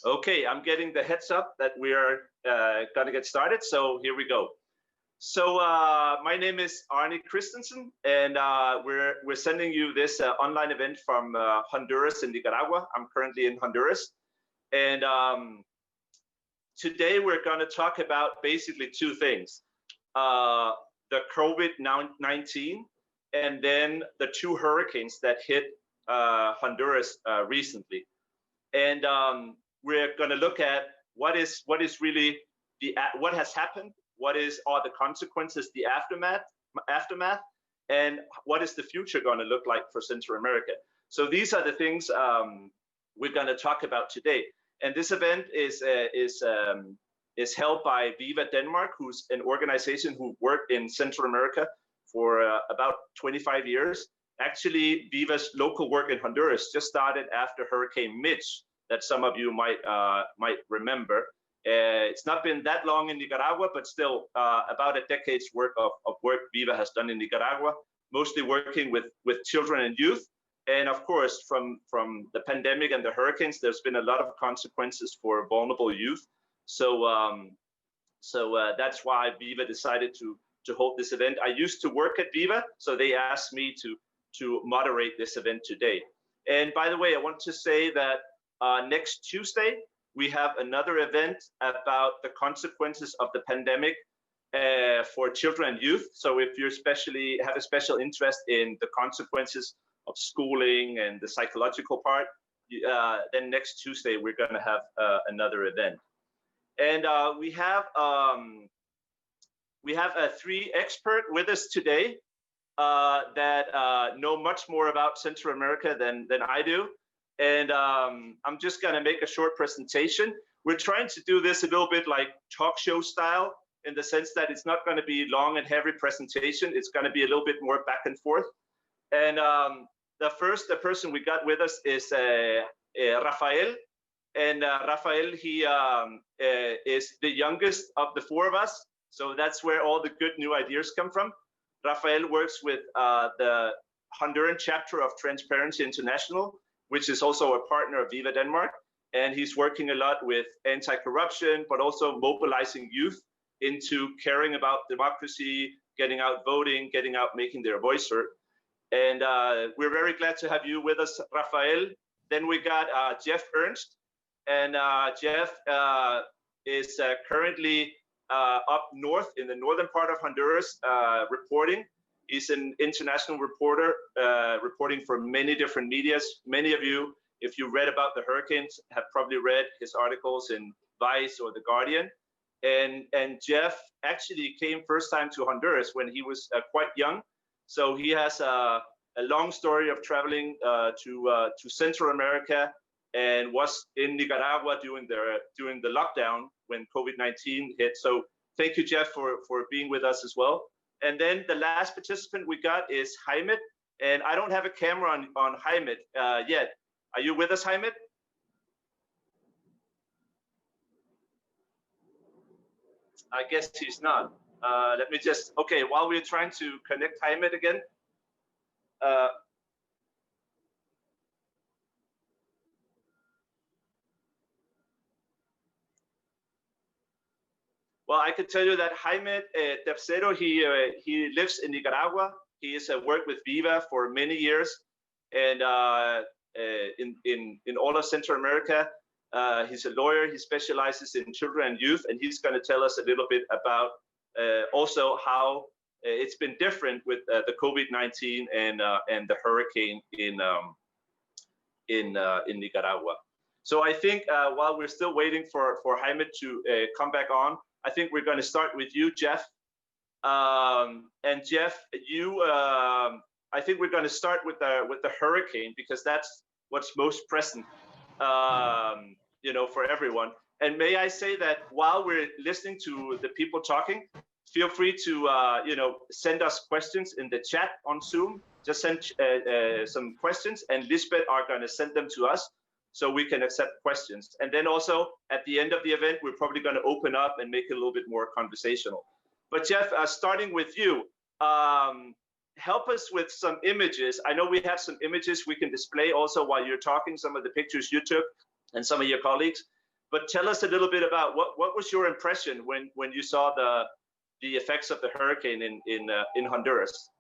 Okay, I'm getting the heads up that we are gonna get started, so here we go. So my name is Arne Kristensen, and we're sending you this online event from Honduras and Nicaragua. I'm currently in Honduras, and today we're gonna talk about basically two things. The COVID-19, and then the two hurricanes that hit Honduras recently. And we're going to look at what is really what has happened, what is all the consequences, the aftermath, and what is the future going to look like for Central America. So these are the things we're going to talk about today. And this event is held by Viva Denmark, who's an organization who worked in Central America for about 25 years. Actually, Viva's local work in Honduras just started after Hurricane Mitch, that some of you might remember. It's not been that long in Nicaragua, but still about a decade's work of work Viva has done in Nicaragua, mostly working with children and youth. And of course, from the pandemic and the hurricanes, there's been a lot of consequences for vulnerable youth. So that's why Viva decided to hold this event. I used to work at Viva, so they asked me to moderate this event today. And by the way, I want to say that next Tuesday, we have another event about the consequences of the pandemic for children and youth. So if you have a special interest in the consequences of schooling and the psychological part, then next Tuesday, we're going to have another event. And we have three experts with us today that know much more about Central America than I do. And I'm just going to make a short presentation. We're trying to do this a little bit like talk show style, in the sense that it's not going to be long and heavy presentation. It's going to be a little bit more back and forth. And the person we got with us is Rafael. And Rafael, he is the youngest of the four of us. So that's where all the good new ideas come from. Rafael works with the Honduran chapter of Transparency International, which is also a partner of Viva Denmark. And he's working a lot with anti-corruption, but also mobilizing youth into caring about democracy, getting out voting, getting out making their voice heard. And we're very glad to have you with us, Rafael. Then we got Jeff Ernst. And Jeff is currently up north in the northern part of Honduras reporting. He's an international reporter reporting for many different medias. Many of you, if you read about the hurricanes, have probably read his articles in Vice or The Guardian. And Jeff actually came first time to Honduras when he was quite young. So he has a long story of traveling to Central America, and was in Nicaragua during the lockdown when COVID-19 hit. So thank you, Jeff, for being with us as well. And then the last participant we got is Heimet. And I don't have a camera on Heimet yet. Are you with us, Heimet? I guess he's not. Let me just, okay, while we're trying to connect Heimet again. Well, I could tell you that Jaime Tercero, he lives in Nicaragua. He has worked with Viva for many years, and in all of Central America. He's a lawyer. He specializes in children and youth, and he's going to tell us a little bit about also how it's been different with the COVID-19 and the hurricane in Nicaragua. So I think while we're still waiting for Jaime to come back on, I think we're going to start with you, Jeff. And Jeff, you, I think we're going to start with the hurricane, because that's what's most present, you know, for everyone. And may I say that while we're listening to the people talking, feel free to you know, send us questions in the chat on Zoom. Just send some questions, and Lisbeth are going to send them to us, so we can accept questions. And then also at the end of the event, we're probably going to open up and make it a little bit more conversational. But Jeff, starting with you, help us with some images. I know we have some images we can display also while you're talking, some of the pictures you took and some of your colleagues. But tell us a little bit about what was your impression when you saw the effects of the hurricane in Honduras?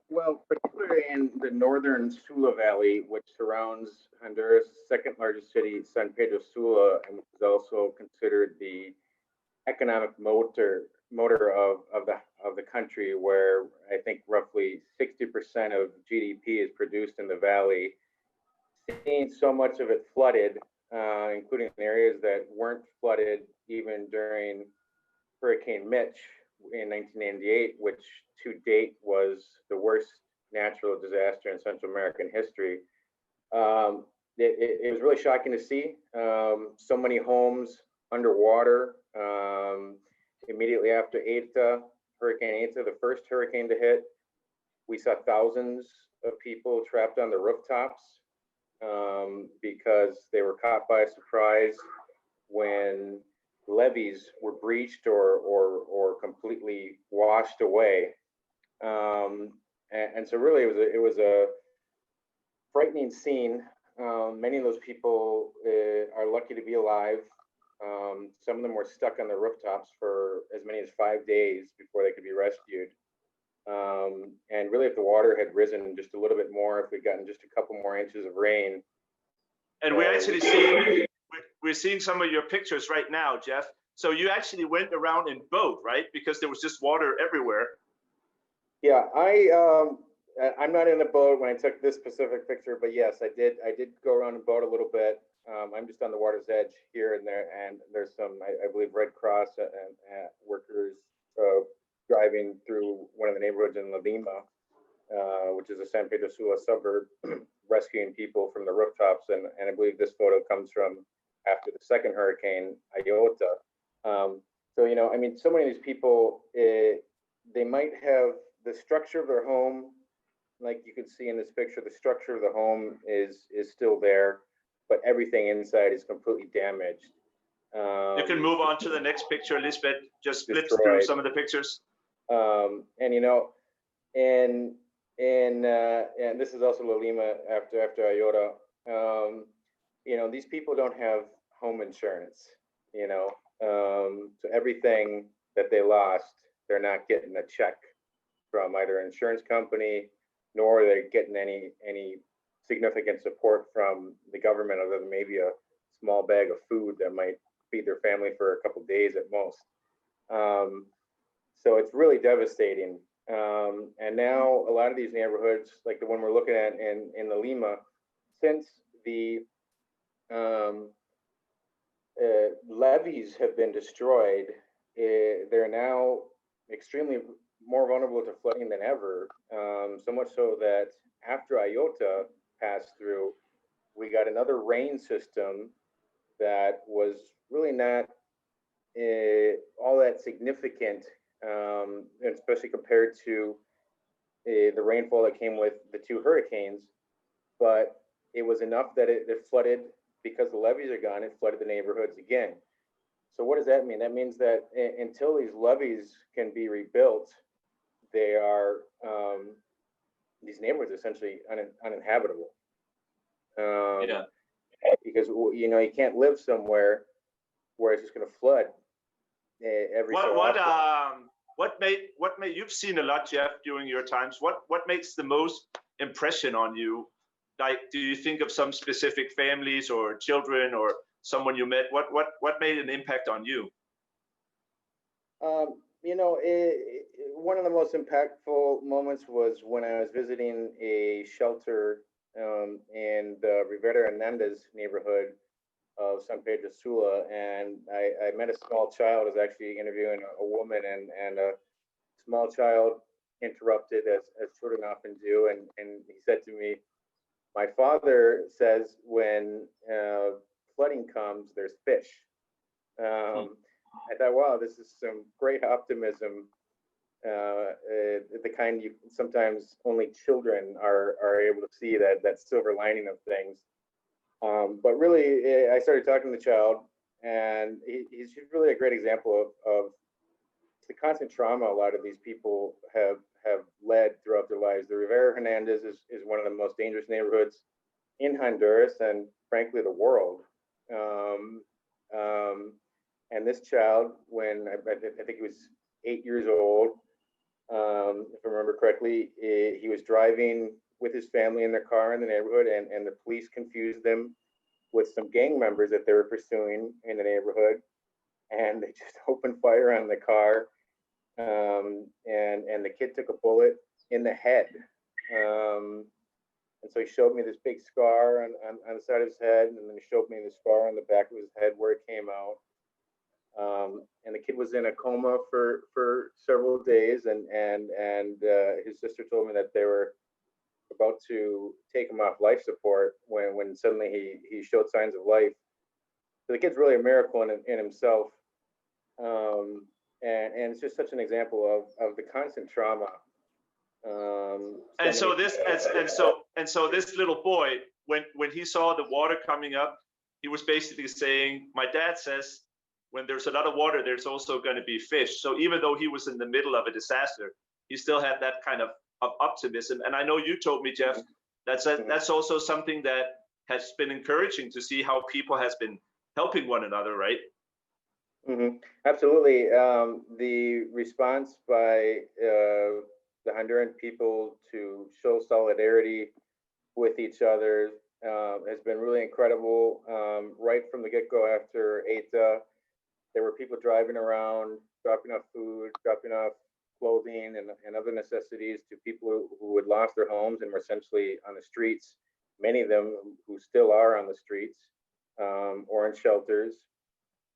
Well, particularly in the northern Sula Valley, which surrounds Honduras' second largest city, San Pedro Sula, and which is also considered the economic motor of the country, where I think roughly 60% of GDP is produced in the valley. Seeing so much of it flooded, including areas that weren't flooded even during Hurricane Mitch in 1998, which to date was the worst natural disaster in Central American history. It was really shocking to see so many homes underwater. Immediately after Hurricane Eta, the first hurricane to hit, we saw thousands of people trapped on the rooftops because they were caught by surprise when levees were breached or completely washed away. And so really it was a frightening scene. Many of those people are lucky to be alive. Some of them were stuck on the rooftops for as many as 5 days before they could be rescued. And really, if the water had risen just a little bit more, if we'd gotten just a couple more inches of rain. And we're seeing some of your pictures right now, Jeff. So you actually went around in boat, right? Because there was just water everywhere. Yeah, I'm not in the boat when I took this specific picture, but yes, I did go around in boat a little bit. I'm just on the water's edge here and there, and there's some, I believe, Red Cross and workers driving through one of the neighborhoods in La Lima, which is a San Pedro Sula suburb, rescuing people from the rooftops. And I believe this photo comes from after the second hurricane, Iota. So, you know, I mean, so many of these people, they might have the structure of their home, like you can see in this picture, the structure of the home is still there, but everything inside is completely damaged. You can move on to the next picture, Lisbeth. Just flip through some of the pictures. And you know, and this is also La Lima after Iota. You know, these people don't have home insurance. You know, so everything that they lost, they're not getting a check from either an insurance company, nor are they getting any significant support from the government, other than maybe a small bag of food that might feed their family for a couple of days at most. So it's really devastating. And now a lot of these neighborhoods, like the one we're looking at in La Lima, since the levees have been destroyed, they're now extremely more vulnerable to flooding than ever. So much so that after Iota passed through, we got another rain system that was really not all that significant, especially compared to the rainfall that came with the two hurricanes. But it was enough that it flooded, because the levees are gone, it flooded the neighborhoods again. So what does that mean? That means that until these levees can be rebuilt, they are, these neighborhoods are essentially uninhabitable. Yeah. Because, you know, you can't live somewhere where it's just going to flood every so often. What made you've seen a lot, Jeff, during your times. What makes the most impression on you? Like, do you think of some specific families or children or someone you met? What made an impact on you? You know, one of the most impactful moments was when I was visiting a shelter in the Rivera Hernandez neighborhood of San Pedro Sula, and I met a small child. I was actually interviewing a woman, and a small child interrupted, as children often do, and he said to me, "My father says when flooding comes, there's fish." I thought, wow, this is some great optimism, the kind you sometimes only children are able to see, that silver lining of things. But really, I started talking to the child, and he's really a great example of the constant trauma a lot of these people have led throughout their lives. The Rivera Hernandez is one of the most dangerous neighborhoods in Honduras, and frankly, the world. Um, and this child, when I think he was 8 years old, if I remember correctly, he was driving with his family in their car in the neighborhood, and the police confused them with some gang members that they were pursuing in the neighborhood, and they just opened fire on the car, and the kid took a bullet in the head. And so he showed me this big scar on the side of his head, and then he showed me the scar on the back of his head where it came out. And the kid was in a coma for several days, and his sister told me that they were about to take him off life support when suddenly he showed signs of life. So the kid's really a miracle in himself, and it's just such an example of the constant trauma. And so this little boy, when he saw the water coming up, he was basically saying, "My dad says when there's a lot of water, there's also going to be fish." So even though he was in the middle of a disaster, he still had that kind of optimism. And I know you told me, Jeff, that's also something that has been encouraging to see how people has been helping one another, right? Mm-hmm. Absolutely. The response by the Honduran people to show solidarity with each other has been really incredible. Right from the get-go after ETA, there were people driving around, dropping off food, dropping off clothing and other necessities to people who had lost their homes and were essentially on the streets, many of them who still are on the streets or in shelters.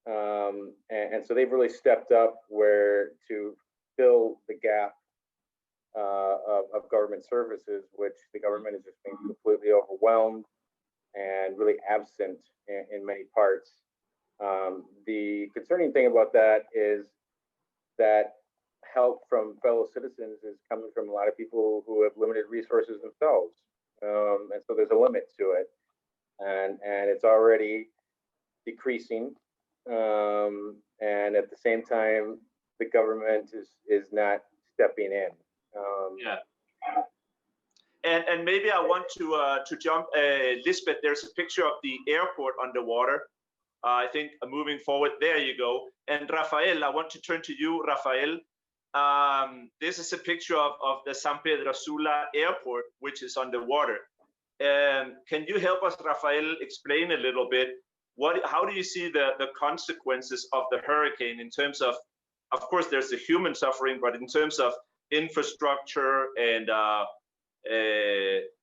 And so they've really stepped up to fill the gap of government services, which the government has just been completely overwhelmed and really absent in many parts. The concerning thing about that is that help from fellow citizens is coming from a lot of people who have limited resources themselves. And so there's a limit to it. And it's already decreasing. And at the same time, the government is not stepping in. Yeah. And maybe I want to jump, Lisbeth, there's a picture of the airport underwater. I think moving forward, there you go. And Rafael, I want to turn to you, Rafael. This is a picture of the San Pedro Sula airport, which is underwater. Can you help us, Rafael, explain a little bit, how do you see the consequences of the hurricane in terms of course, there's the human suffering, but in terms of infrastructure and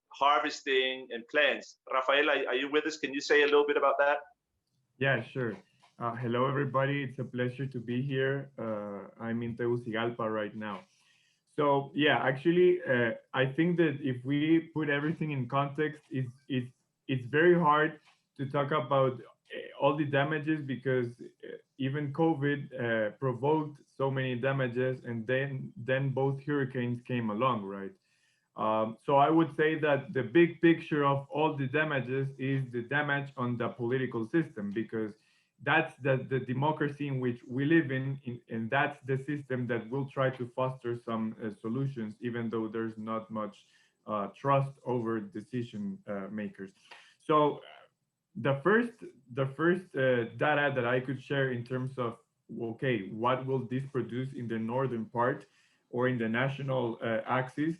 harvesting and plants? Rafael, are you with us? Can you say a little bit about that? Yeah, sure. Hello, everybody. It's a pleasure to be here. I'm in Tegucigalpa right now. So yeah, actually, I think that if we put everything in context, it's very hard to talk about all the damages because even COVID provoked so many damages, and then both hurricanes came along, right? So I would say that the big picture of all the damages is the damage on the political system, because that's the democracy in which we live in, and that's the system that will try to foster some solutions, even though there's not much trust over decision makers. So the first data that I could share in terms of, okay, what will this produce in the northern part or in the national axis?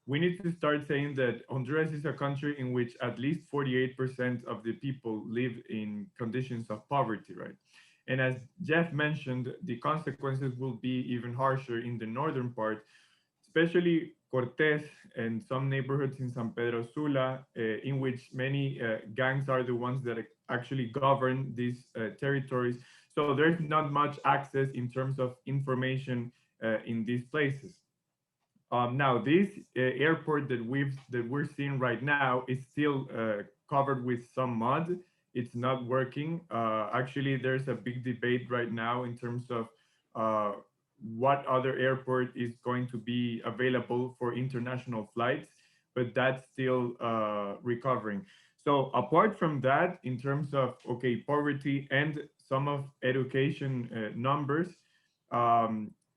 We need to start saying that Honduras is a country in which at least 48% of the people live in conditions of poverty, right? And as Jeff mentioned, the consequences will be even harsher in the northern part, especially Cortés and some neighborhoods in San Pedro Sula, in which many gangs are the ones that actually govern these territories. So there's not much access in terms of information in these places. Now, this airport that we're seeing right now is still covered with some mud. It's not working. Actually, there's a big debate right now in terms of what other airport is going to be available for international flights, but that's still recovering. So apart from that, in terms of, okay, poverty and some of education numbers,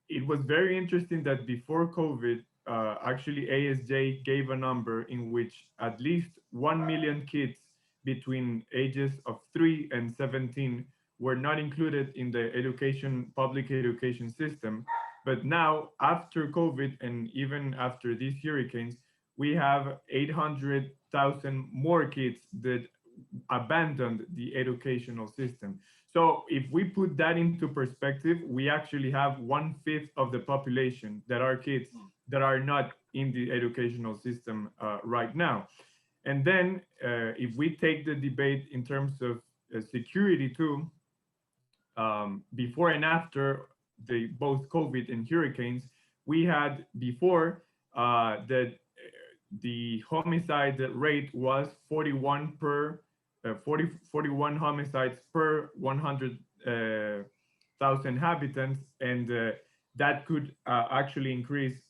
it was very interesting that before COVID, actually ASJ gave a number in which at least 1 million kids between ages of 3 and 17 were not included in the public education system. But now, after COVID and even after these hurricanes, we have 800,000 more kids that abandoned the educational system. So if we put that into perspective, we actually have 1/5 of the population that are kids that are not in the educational system right now. And then if we take the debate in terms of security too, before and after both COVID and hurricanes, we had before that the homicide rate was 41 per 41 homicides per 100,000 inhabitants, and that could actually increase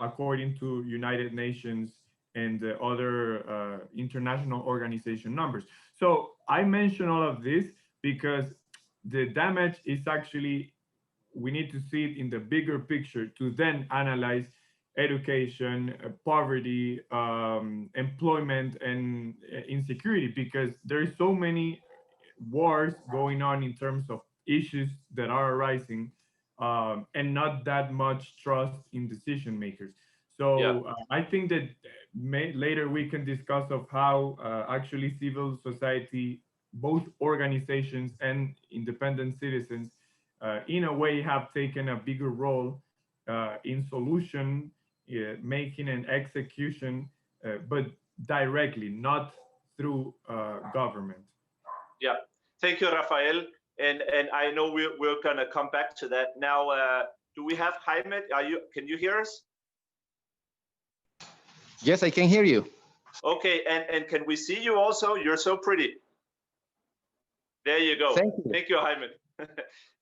according to United Nations and other international organization numbers. So I mention all of this because the damage is actually, we need to see it in the bigger picture to then analyze education, poverty, employment, and insecurity, because there's so many wars going on in terms of issues that are arising, and not that much trust in decision makers. So I think that later we can discuss of how actually civil society, both organizations and independent citizens, in a way have taken a bigger role in solution making and execution, but directly, not through government. Yeah, thank you, Rafael. And I know we're gonna come back to that. Now, do we have Heimet? Can you hear us? Yes, I can hear you. Okay, and can we see you also? You're so pretty. There you go. Thank you, Jaime.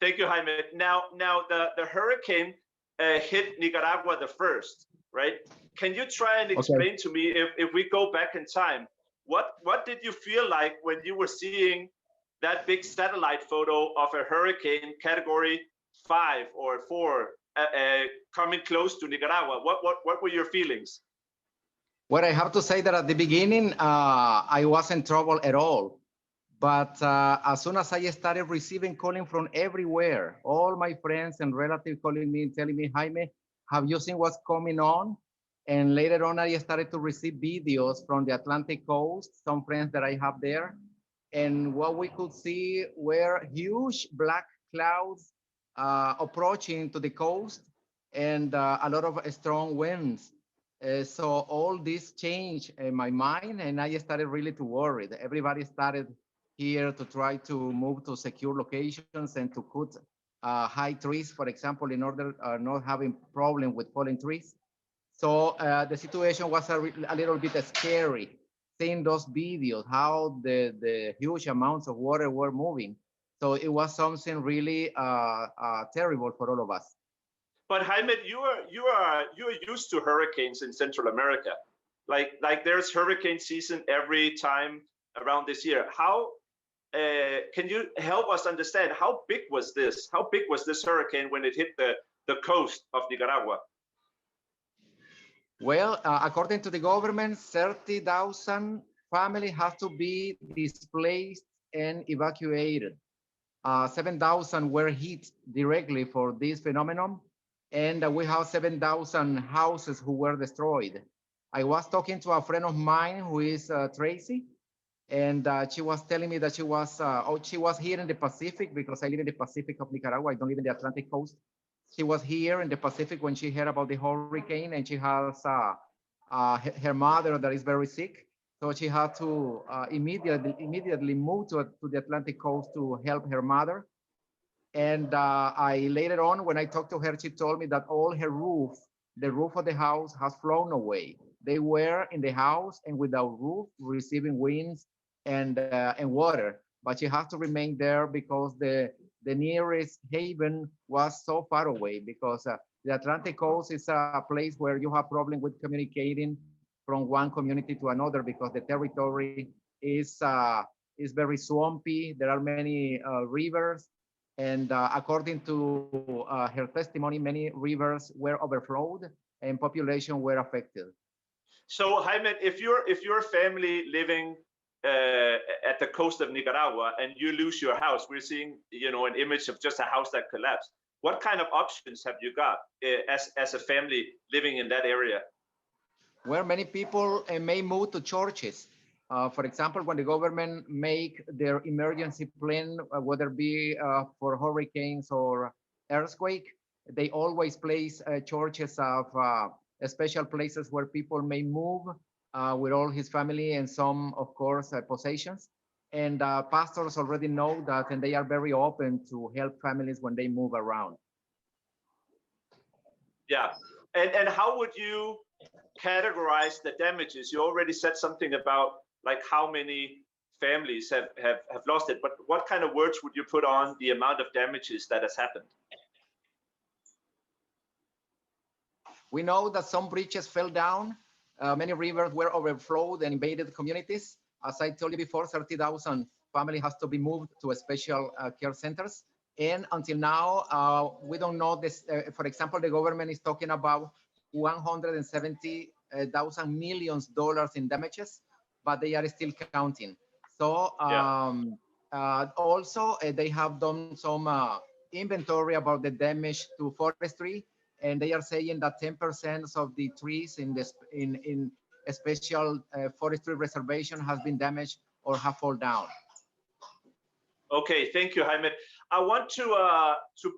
Thank you, Jaime. Now the hurricane hit Nicaragua the first, right? Can you try and explain to me, if we go back in time, what did you feel like when you were seeing that big satellite photo of a hurricane category 5 or 4 coming close to Nicaragua? What were your feelings? Well, I have to say that at the beginning, I wasn't troubled at all. But as soon as I started receiving calling from everywhere, all my friends and relatives calling me and telling me, Jaime, have you seen what's coming on? And later on, I started to receive videos from the Atlantic coast, some friends that I have there. And what we could see were huge black clouds approaching to the coast, and a lot of strong winds. So all this changed in my mind, and I started really to worry. Everybody started here to try to move to secure locations and to cut high trees, for example, in order not having problem with falling trees. So the situation was a little bit scary, seeing those videos, how the huge amounts of water were moving. So it was something really terrible for all of us. But Jaime, you are used to hurricanes in Central America. Like there's hurricane season every time around this year. How can you help us understand how big was this? How big was this hurricane when it hit the coast of Nicaragua? Well, according to the government, 30,000 families have to be displaced and evacuated. 7,000 were hit directly for this phenomenon, and we have 7,000 houses who were destroyed. I was talking to a friend of mine who is Tracy, and she was telling me that she was here in the Pacific, because I live in the Pacific of Nicaragua. I don't live in the Atlantic coast. She was here in the Pacific when she heard about the hurricane, and she has her mother that is very sick. So she had to immediately move to the Atlantic coast to help her mother. And I later on, when I talked to her, she told me that all her roof, the roof of the house, has flown away. They were in the house and without roof, receiving winds and water. But she has to remain there because the nearest haven was so far away, because the Atlantic coast is a place where you have problem with communicating from one community to another, because the territory is very swampy. There are many rivers, and according to her testimony, many rivers were overflowed and population were affected. So Jaime, if your family living at the coast of Nicaragua and you lose your house. We're seeing, an image of just a house that collapsed. What kind of options have you got as a family living in that area? Where many people may move to churches. For example, when the government make their emergency plan, whether it be for hurricanes or earthquake, they always place churches of special places where people may move with all his family and some, of course, possessions. And pastors already know that, and they are very open to help families when they move around. Yeah, and how would you categorize the damages? You already said something about like how many families have lost it, but what kind of words would you put on the amount of damages that has happened? We know that some bridges fell down, many rivers were overflowed and invaded communities. As I told you before, 30,000 families has to be moved to special care centers. And until now, we don't know this. For example, the government is talking about $170,000 million in damages, but they are still counting. So also they have done some inventory about the damage to forestry, and they are saying that 10% of the trees in this in a special forestry reservation has been damaged or have fallen down. Okay, thank you, Jaime. I want to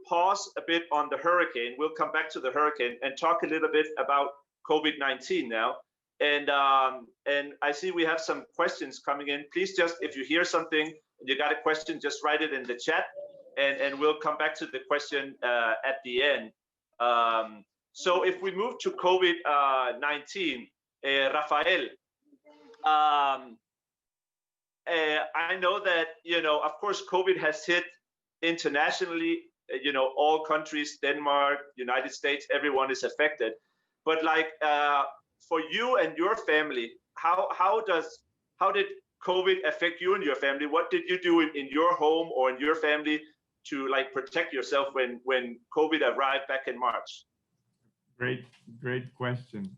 pause a bit on the hurricane. We'll come back to the hurricane and talk a little bit about COVID-19 now. And I see we have some questions coming in. Please just, if you hear something and you got a question, just write it in the chat, and we'll come back to the question at the end. So if we move to COVID-19, Rafael, I know that, of course, COVID has hit internationally, all countries, Denmark, United States, everyone is affected. But like for you and your family, how did COVID affect you and your family? What did you do in your home or in your family to like protect yourself when COVID arrived back in March? Great question.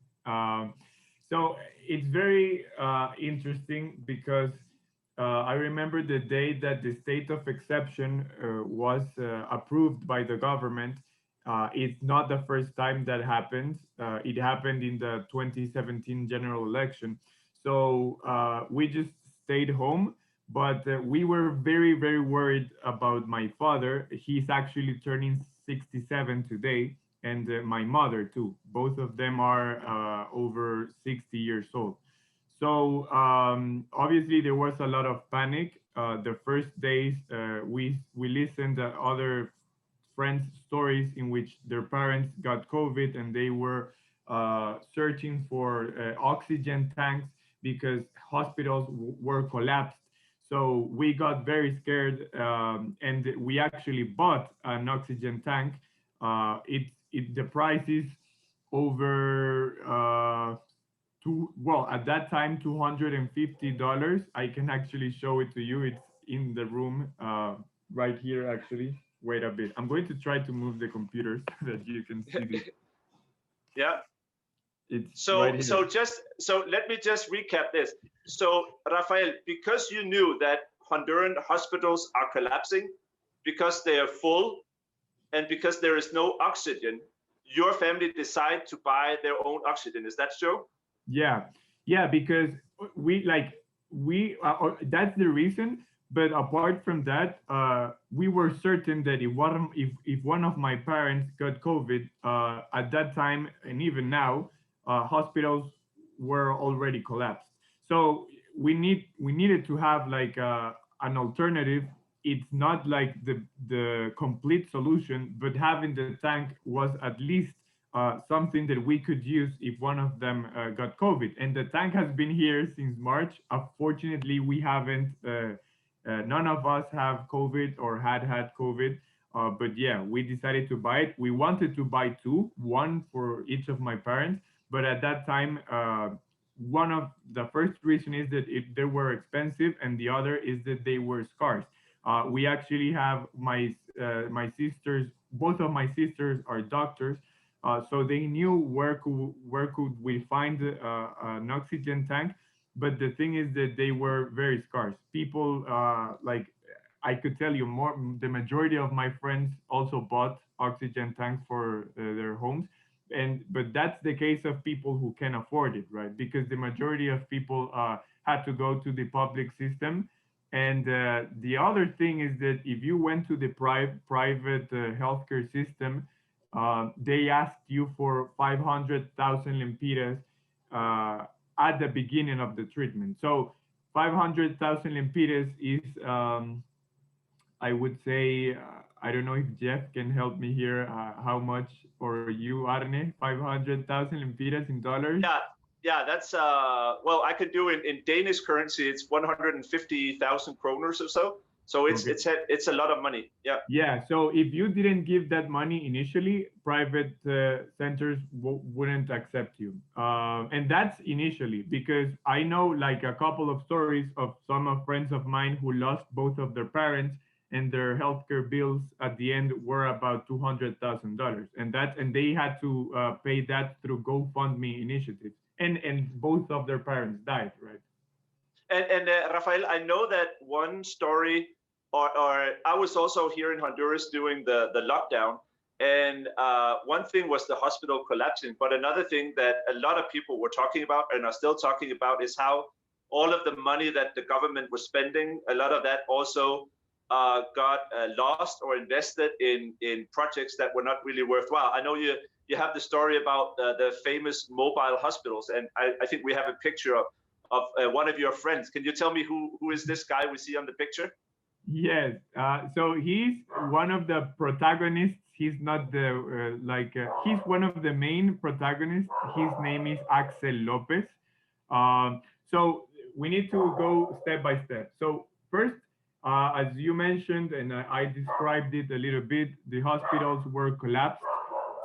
So it's very interesting because I remember the day that the state of exception was approved by the government. It's not the first time that happens. It happened in the 2017 general election. So we just stayed home, but we were very, very worried about my father. He's actually turning 67 today, and my mother too. Both of them are over 60 years old. So obviously there was a lot of panic. The first days we listened to other friends' stories in which their parents got COVID and they were searching for oxygen tanks because hospitals were collapsed. So we got very scared and we actually bought an oxygen tank. The price is over at that time, $250. I can actually show it to you. It's in the room right here, actually. Wait a bit. I'm going to try to move the computer so that you can see this. Yeah. So let me just recap this. So Rafael, because you knew that Honduran hospitals are collapsing, because they are full, and because there is no oxygen, your family decided to buy their own oxygen. Is that true? Yeah, because that's the reason. But apart from that, we were certain that if one of my parents got COVID at that time, and even now, hospitals were already collapsed. So we needed to have like an alternative. It's not like the complete solution, but having the tank was at least something that we could use if one of them got COVID. And the tank has been here since March. Unfortunately, we haven't, none of us have COVID or had COVID. But yeah, we decided to buy it. We wanted to buy two, one for each of my parents. But at that time, one of the first reason is that they were expensive, and the other is that they were scarce. We actually have my sisters, both of my sisters are doctors. So they knew where could we find an oxygen tank, but the thing is that they were very scarce. People, like I could tell you more, the majority of my friends also bought oxygen tanks for their homes. But that's the case of people who can afford it, right? Because the majority of people had to go to the public system. And the other thing is that if you went to the private healthcare system, they asked you for 500,000 lempiras at the beginning of the treatment. So 500,000 lempiras is, I would say, I don't know if Jeff can help me here, how much, or you, Arne, 500,000 lempiras in dollars? Yeah, that's, well, I could do it in Danish currency. It's 150,000 kroners or so. So it's a lot of money. Yeah. Yeah. So if you didn't give that money initially, private centers wouldn't accept you. And that's initially, because I know like a couple of stories of some of friends of mine who lost both of their parents, and their healthcare bills at the end were about $200,000, and they had to pay that through GoFundMe initiatives, and both of their parents died, right? And Rafael, I know that one story, or I was also here in Honduras during the lockdown, and one thing was the hospital collapsing, but another thing that a lot of people were talking about and are still talking about is how all of the money that the government was spending, a lot of that also got lost or invested in projects that were not really worthwhile. I know you have the story about the famous mobile hospitals, and I think we have a picture of one of your friends. Can you tell me who is this guy we see on the picture? Yes, so he's one of the protagonists. He's not the he's one of the main protagonists. His name is Axel Lopez. So we need to go step by step. So first, as you mentioned, and I described it a little bit, the hospitals were collapsed.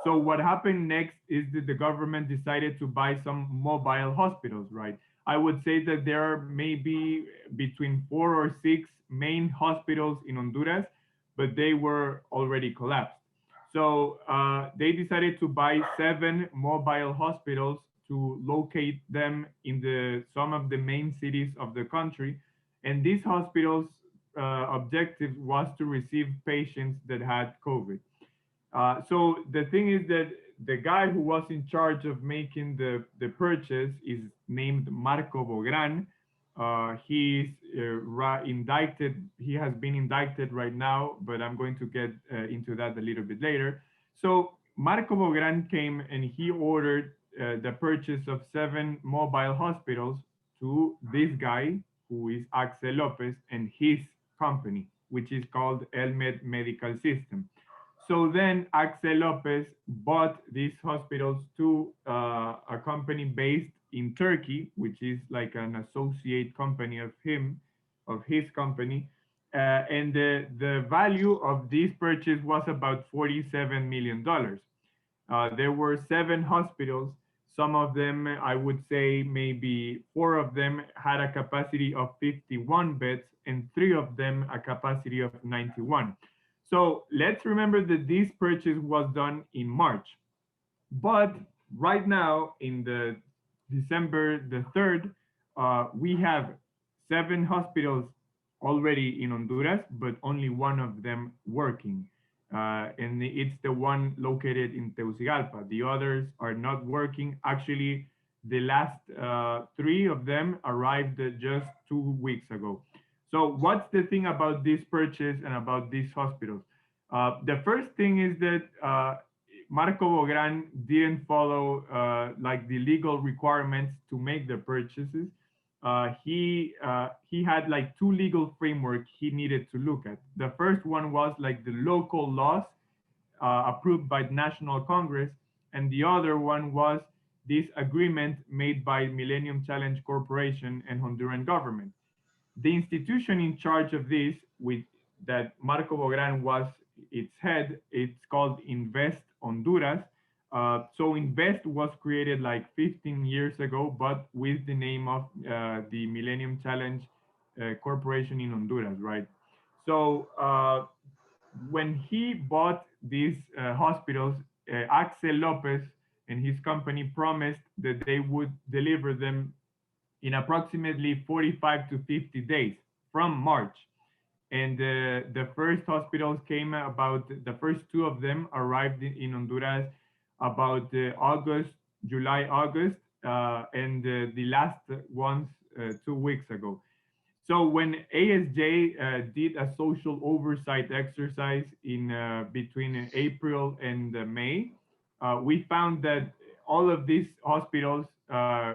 So what happened next is that the government decided to buy some mobile hospitals, right? I would say that there are maybe between 4 or 6 main hospitals in Honduras, but they were already collapsed. So they decided to buy 7 mobile hospitals to locate them in some of the main cities of the country. And these hospitals' objective was to receive patients that had COVID. So the thing is that the guy who was in charge of making the purchase is named Marco Bogran. He's indicted. He has been indicted right now, but I'm going to get into that a little bit later. So Marco Bogran came and he ordered the purchase of 7 mobile hospitals to this guy, who is Axel Lopez, and his company, which is called Heimet Medical System. So then Axel Lopez bought these hospitals to a company based in Turkey, which is like an associate company of his company. And the value of this purchase was about $47 million. There were 7 hospitals. Some of them, I would say maybe 4 of them had a capacity of 51 beds, and 3 of them a capacity of 91. So let's remember that this purchase was done in March. But right now, in the December the 3rd, we have 7 hospitals already in Honduras, but only 1 of them working. And it's the one located in Tegucigalpa. The others are not working. Actually, the last 3 of them arrived just 2 weeks ago. So what's the thing about this purchase and about these hospitals? The first thing is that Marco Bogran didn't follow like the legal requirements to make the purchases. He had like 2 legal frameworks he needed to look at. The first one was like the local laws approved by the National Congress, and the other one was this agreement made by Millennium Challenge Corporation and Honduran government. The institution in charge of this, with that Marco Bogran was its head, it's called Invest Honduras. So Invest was created like 15 years ago, but with the name of the Millennium Challenge Corporation in Honduras, right? So when he bought these hospitals, Axel Lopez and his company promised that they would deliver them in approximately 45 to 50 days from March. And the first hospitals came about, the first two of them arrived in Honduras about July, August, and the last ones 2 weeks ago. So when ASJ did a social oversight exercise in between April and May, we found that all of these hospitals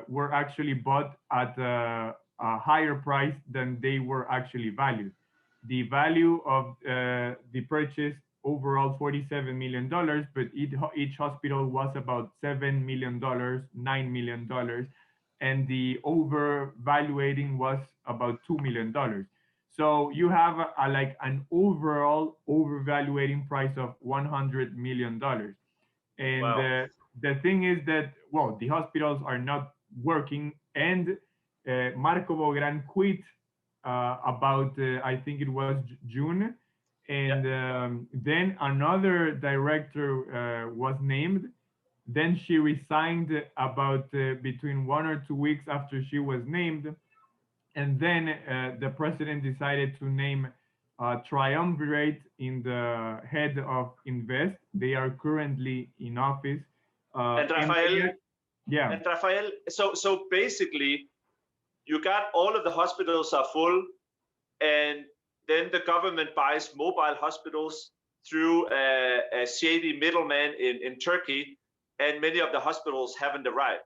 were actually bought at a higher price than they were actually valued. The value of the purchase overall $47 million, but each hospital was about $7 million, $9 million, and the overvaluating was about $2 million. So you have like an overall overvaluating price of $100 million. And Wow. the thing is that, well, the hospitals are not working, and Marco Bogran quit about, I think it was June. And then another director was named. Then she resigned about between 1 or 2 weeks after she was named. And then the president decided to name Triumvirate in the head of Invest. They are currently in office. And Rafael, yeah. And Rafael, so basically, you got all of the hospitals are full, and then the government buys mobile hospitals through a shady middleman in Turkey, and many of the hospitals haven't arrived.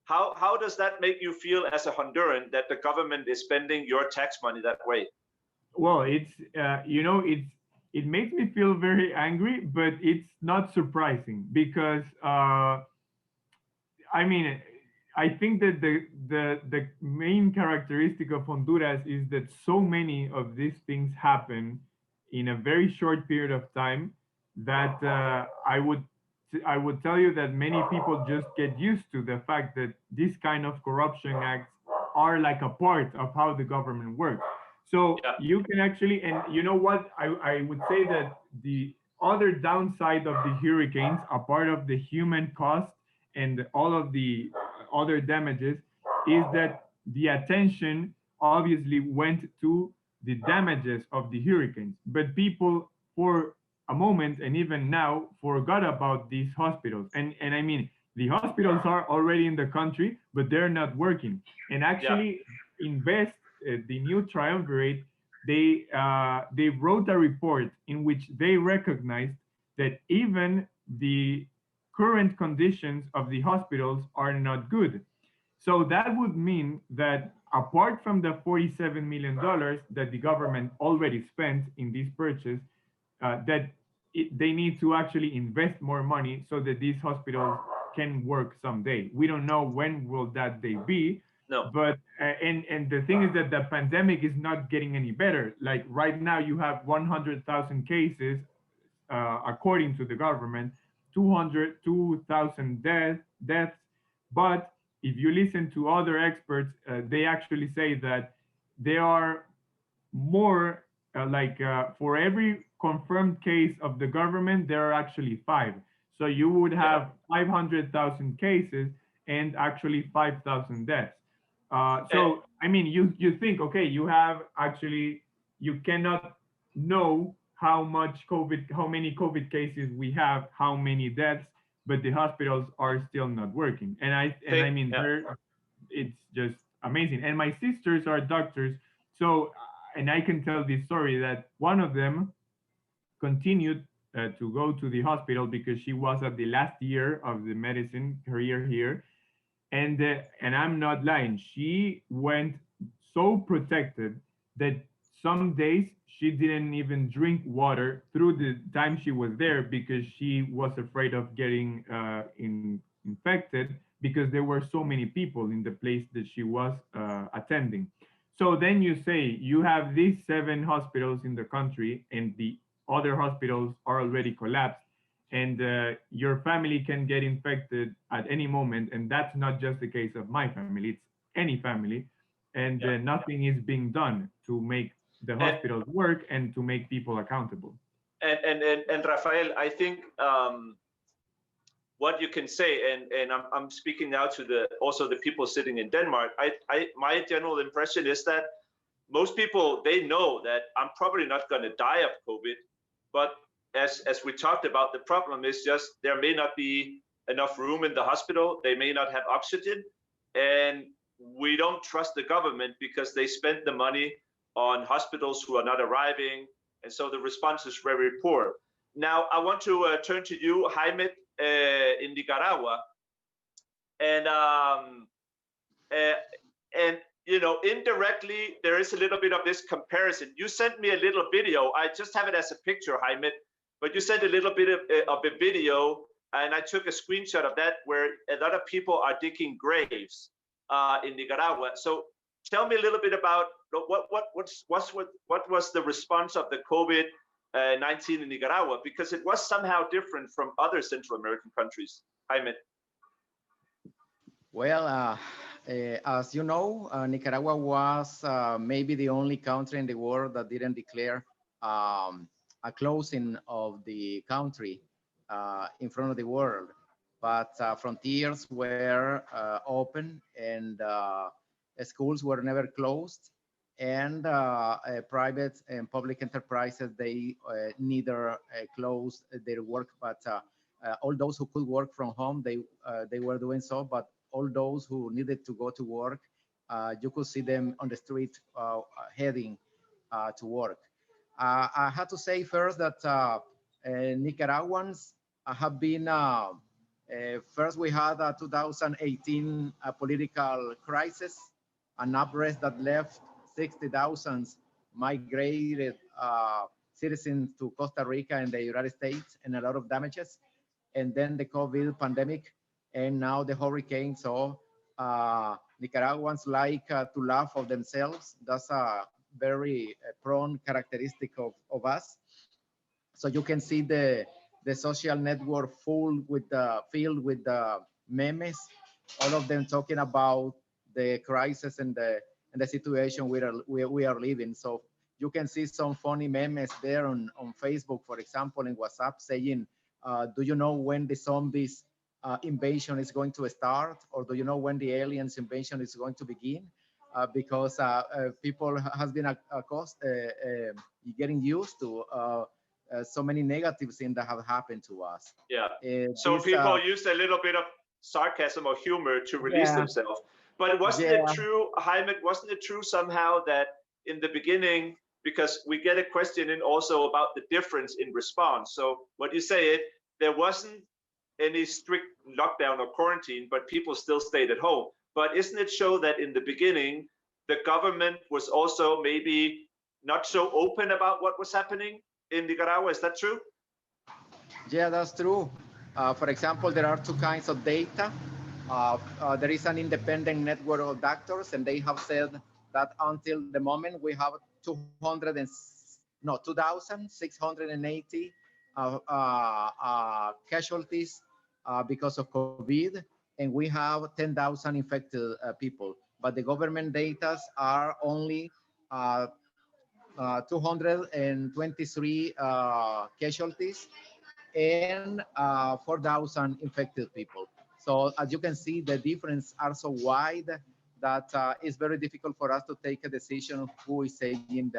How does that make you feel as a Honduran that the government is spending your tax money that way? Well, it's it makes me feel very angry, but it's not surprising because I mean, I think that the main characteristic of Honduras is that so many of these things happen in a very short period of time that I would tell you that many people just get used to the fact that this kind of corruption acts are like a part of how the government works. So you can actually, and you know what, I would say that the other downside of the hurricanes, a part of the human cost and all of the other damages, is that the attention obviously went to the damages of the hurricanes. But people, for a moment and even now, forgot about these hospitals. And I mean, the hospitals are already in the country, but they're not working. And actually, Invest, the new triumvirate, they wrote a report in which they recognized that even the current conditions of the hospitals are not good. So that would mean that apart from the $47 million that the government already spent in this purchase, they need to actually invest more money so that these hospitals can work someday. We don't know when will that day be. No. But and the thing is that the pandemic is not getting any better. Like right now, you have 100,000 cases, according to the government, 2,000 deaths. But if you listen to other experts, they actually say that there are more, for every confirmed case of the government, there are actually 5. So you would have 500,000 cases and actually 5,000 deaths. So, I mean, you think, okay, you have actually, you cannot know how many COVID cases we have, how many deaths, but the hospitals are still not working. And I mean, it's just amazing. And my sisters are doctors, so, and I can tell this story that one of them continued to go to the hospital because she was at the last year of the medicine career here. And I'm not lying. She went so protected that some days she didn't even drink water through the time she was there because she was afraid of getting infected because there were so many people in the place that she was attending. So then you say you have these 7 hospitals in the country and the other hospitals are already collapsed, and your family can get infected at any moment. And that's not just the case of my family, it's any family. And nothing is being done to make the hospitals work and to make people accountable. And Rafael, I think what you can say, and I'm speaking now to also the people sitting in Denmark. My general impression is that most people, they know that I'm probably not going to die of COVID, but as we talked about, the problem is just there may not be enough room in the hospital. They may not have oxygen, and we don't trust the government because they spend the money on hospitals who are not arriving, and so the response is very poor. Now, I want to turn to you, Heimet, in Nicaragua, and you know, indirectly, there is a little bit of this comparison. You sent me a little video. I just have it as a picture, Heimet, but you sent a little bit of a video, and I took a screenshot of that where a lot of people are digging graves in Nicaragua. So tell me a little bit about what was the response of the COVID-19 in Nicaragua, because it was somehow different from other Central American countries. Jaime. Well, as you know, Nicaragua was maybe the only country in the world that didn't declare a closing of the country in front of the world. But frontiers were open, and schools were never closed, and private and public enterprises, they neither closed their work, but all those who could work from home, they were doing so. But all those who needed to go to work, you could see them on the street heading to work. I had to say first that Nicaraguans have been, first we had a 2018 political crisis, an unrest that left 60,000 migrated citizens to Costa Rica and the United States, and a lot of damages. And then the COVID pandemic, and now the hurricane. So Nicaraguans like to laugh of themselves. That's a very prone characteristic of us. So you can see the social network filled with the memes, all of them talking about the crisis and the situation we are living. So you can see some funny memes there on Facebook, for example, in WhatsApp, saying, do you know when the zombies invasion is going to start, or do you know when the aliens invasion is going to begin? Because people has been getting used to so many negative things that have happened to us. Yeah. So people use a little bit of sarcasm or humor to release themselves. But wasn't it true, Jaime, wasn't it true somehow that in the beginning, because we get a question in also about the difference in response. So what you say, there wasn't any strict lockdown or quarantine, but people still stayed at home. But isn't it show that in the beginning, the government was also maybe not so open about what was happening in Nicaragua? Is that true? Yeah, that's true. For example, there are two kinds of data. There is an independent network of doctors, and they have said that until the moment we have 2,680 casualties because of COVID, and we have 10,000 infected people. But the government data are only 223 casualties and 4,000 infected people. So as you can see, the difference are so wide that it's very difficult for us to take a decision who is saying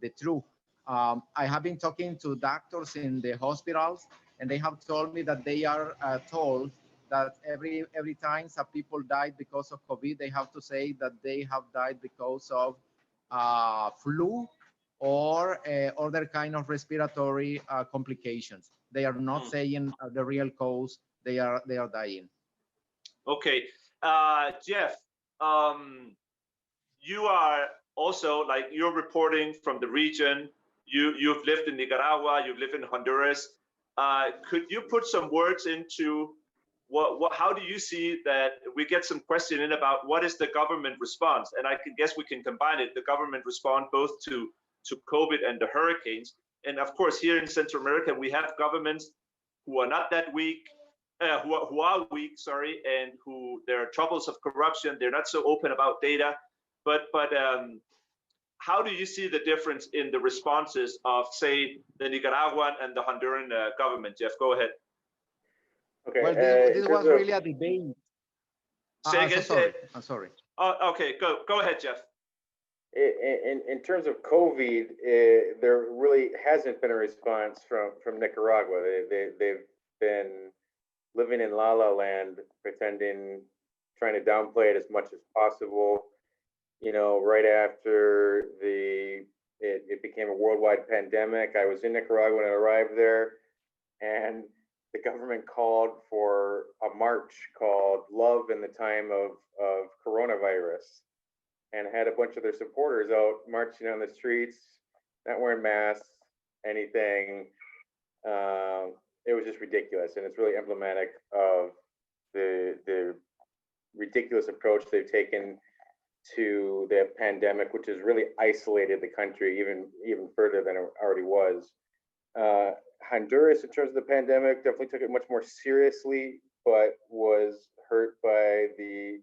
the truth. I have been talking to doctors in the hospitals, and they have told me that they are told that every time some people died because of COVID, they have to say that they have died because of flu or other kind of respiratory complications. They are not saying the real cause. They are dying. Okay, Jeff, you are also, like, you're reporting from the region. You've lived in Nicaragua. You've lived in Honduras. Could you put some words into how do you see that? We get some question in about what is the government response, and I guess we can combine it. The government respond both to COVID and the hurricanes, and of course here in Central America we have governments who are not that weak, who are weak, sorry, and who there are troubles of corruption. They're not so open about data, but how do you see the difference in the responses of, say, the Nicaraguan and the Honduran government? Jeff, go ahead. Okay. Well, this was really a debate. Say again. I'm sorry. Oh, okay. Go ahead, Jeff. In terms of COVID, there really hasn't been a response from Nicaragua. They've been living in La La Land, pretending, trying to downplay it as much as possible. You know, right after it became a worldwide pandemic, I was in Nicaragua when I arrived there, and the government called for a march called Love in the Time of Coronavirus, and had a bunch of their supporters out marching on the streets, not wearing masks, anything. It was just ridiculous, and it's really emblematic of the ridiculous approach they've taken to the pandemic, which has really isolated the country even further than it already was. Honduras, in terms of the pandemic, definitely took it much more seriously, but was hurt by the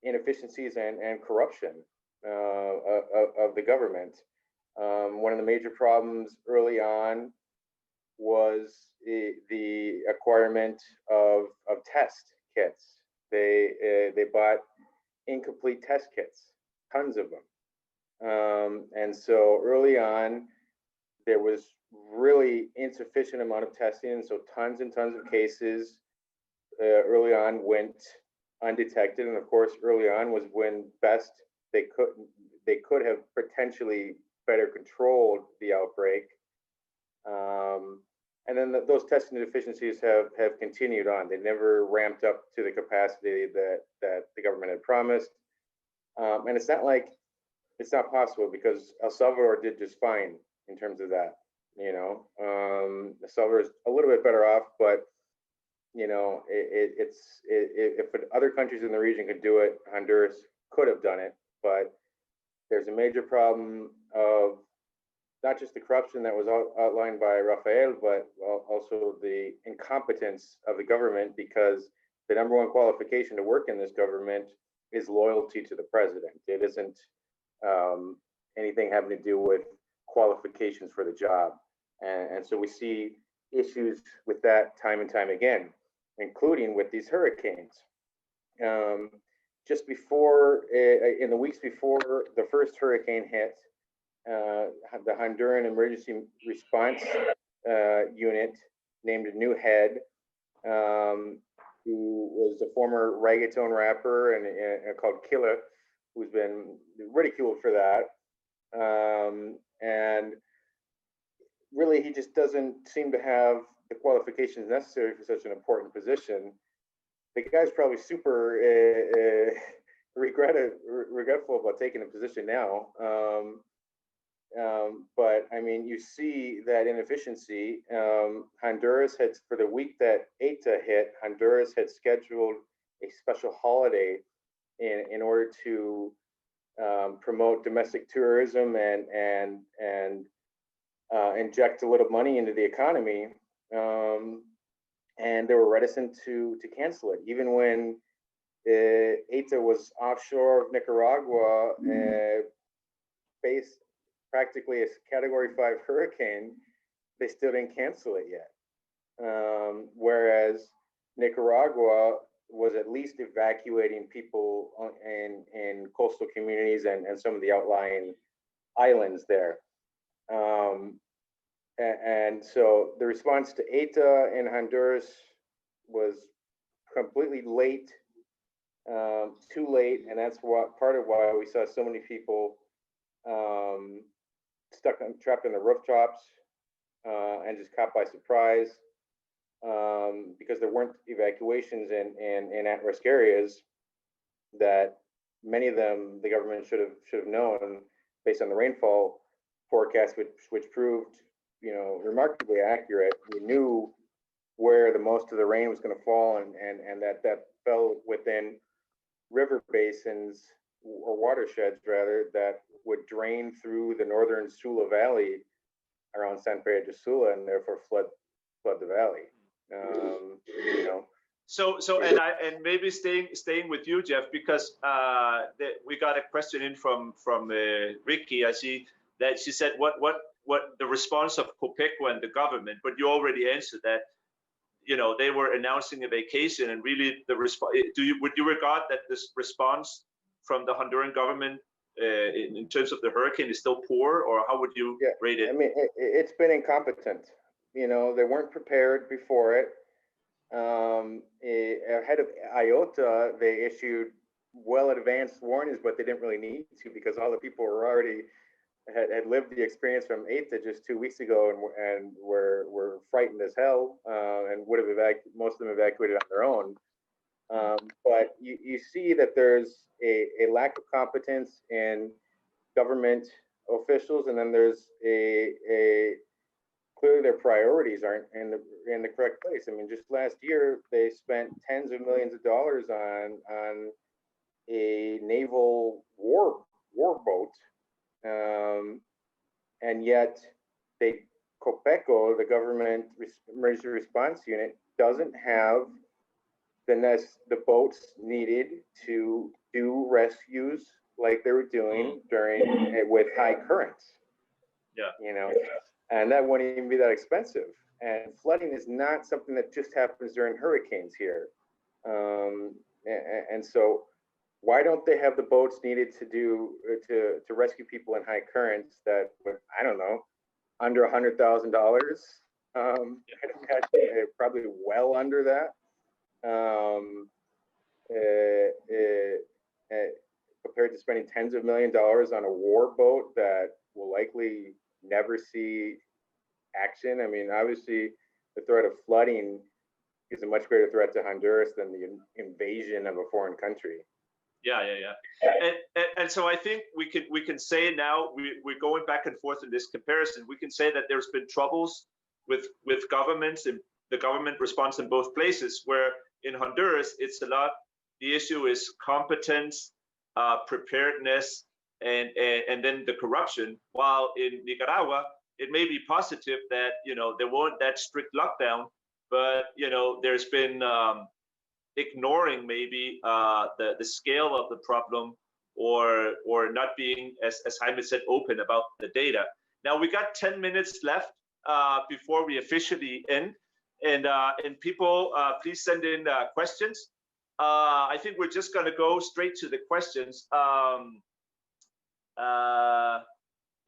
inefficiencies and corruption of the government. One of the major problems early on was the acquirement of test kits. They bought incomplete test kits, tons of them. And so early on, there was really insufficient amount of testing, and so tons and tons of cases early on went undetected. And of course, early on was when best they could have potentially better controlled the outbreak. And then those testing deficiencies have continued on. They never ramped up to the capacity that the government had promised. And it's not like it's not possible, because El Salvador did just fine in terms of that. You know, El Salvador is a little bit better off, but you know, if other countries in the region could do it, Honduras could have done it. But there's a major problem of not just the corruption that was outlined by Rafael, but also the incompetence of the government, because the number one qualification to work in this government is loyalty to the president. It isn't anything having to do with qualifications for the job. And so we see issues with that time and time again, including with these hurricanes. Just before, in the weeks before the first hurricane hit, the Honduran Emergency Response Unit named a new head, who was a former reggaeton rapper and called Killa, who's been ridiculed for that. And really, he just doesn't seem to have the qualifications necessary for such an important position. The guy's probably super regretful about taking a position now. But I mean, you see that inefficiency. Honduras had, for the week that ETA hit, Honduras had scheduled a special holiday in order to promote domestic tourism and inject a little money into the economy. And they were reticent to cancel it, even when ETA was offshore of Nicaragua, faced practically a Category 5 hurricane. They still didn't cancel it yet. Whereas Nicaragua was at least evacuating people in coastal communities and some of the outlying islands there. And so the response to ETA in Honduras was completely late, too late, and that's part of why we saw so many people trapped in the rooftops and just caught by surprise, because there weren't evacuations in at-risk areas that many of them the government should have known based on the rainfall forecast, which proved, you know, remarkably accurate. We knew where the most of the rain was going to fall, and that fell within river basins or watersheds rather that would drain through the northern Sula Valley around San Pedro de Sula, and therefore flood the valley. You know. So and maybe staying with you, Jeff, because we got a question in from Ricky. I see that she said what the response of Copeco and the government, but you already answered that. you know, they were announcing a vacation, and really the response, would you regard that this response from the Honduran government in terms of the hurricane is still poor, or how would you rate it? I mean, it's been incompetent. You know, they weren't prepared before it. Ahead of IOTA, they issued well advanced warnings, but they didn't really need to, because all the people were already had lived the experience from ETA just 2 weeks ago, and were frightened as hell, and would have most of them evacuated on their own. But you see that there's a lack of competence in government officials, and then there's a clearly their priorities aren't in the correct place. I mean, just last year they spent tens of millions of dollars on a naval war boat, and yet COPECO, the government emergency response unit, doesn't have the boats needed to do rescues like they were doing with high currents. Yeah, you know, and that wouldn't even be that expensive. And flooding is not something that just happens during hurricanes here. And so why don't they have the boats needed to rescue people in high currents that, I don't know, under $100,000? Probably well under that. Compared to spending tens of millions of dollars on a war boat that will likely never see action. I mean, obviously, the threat of flooding is a much greater threat to Honduras than the invasion of a foreign country. Yeah. And so I think we can say now, we're going back and forth in this comparison. We can say that there's been troubles with governments and the government response in both places, where in Honduras, it's a lot, the issue is competence, preparedness, and then the corruption. While in Nicaragua, it may be positive that, you know, there weren't that strict lockdown, but, you know, there's been ignoring maybe the scale of the problem, or not being, as Jaime said, open about the data. Now we got 10 minutes left before we officially end, and people please send in questions. I think we're just going to go straight to the questions.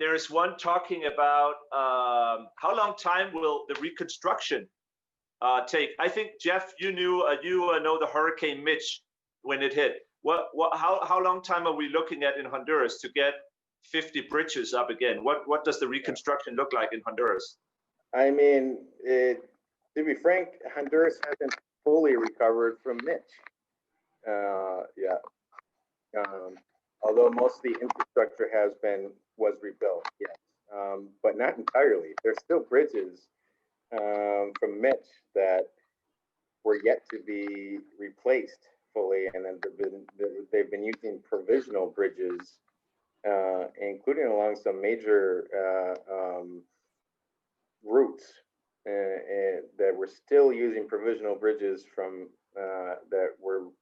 There's one talking about how long time will the reconstruction take? I think, Jeff, you know the Hurricane Mitch when it hit. How long time are we looking at in Honduras to get 50 bridges up again? What does the reconstruction look like in Honduras? I mean, to be frank, Honduras hasn't fully recovered from Mitch. Although most of the infrastructure was rebuilt, yes, but not entirely. There's still bridges from Mitch that were yet to be replaced fully, and then they've been using provisional bridges, including along some major routes, that we're still using provisional bridges from that were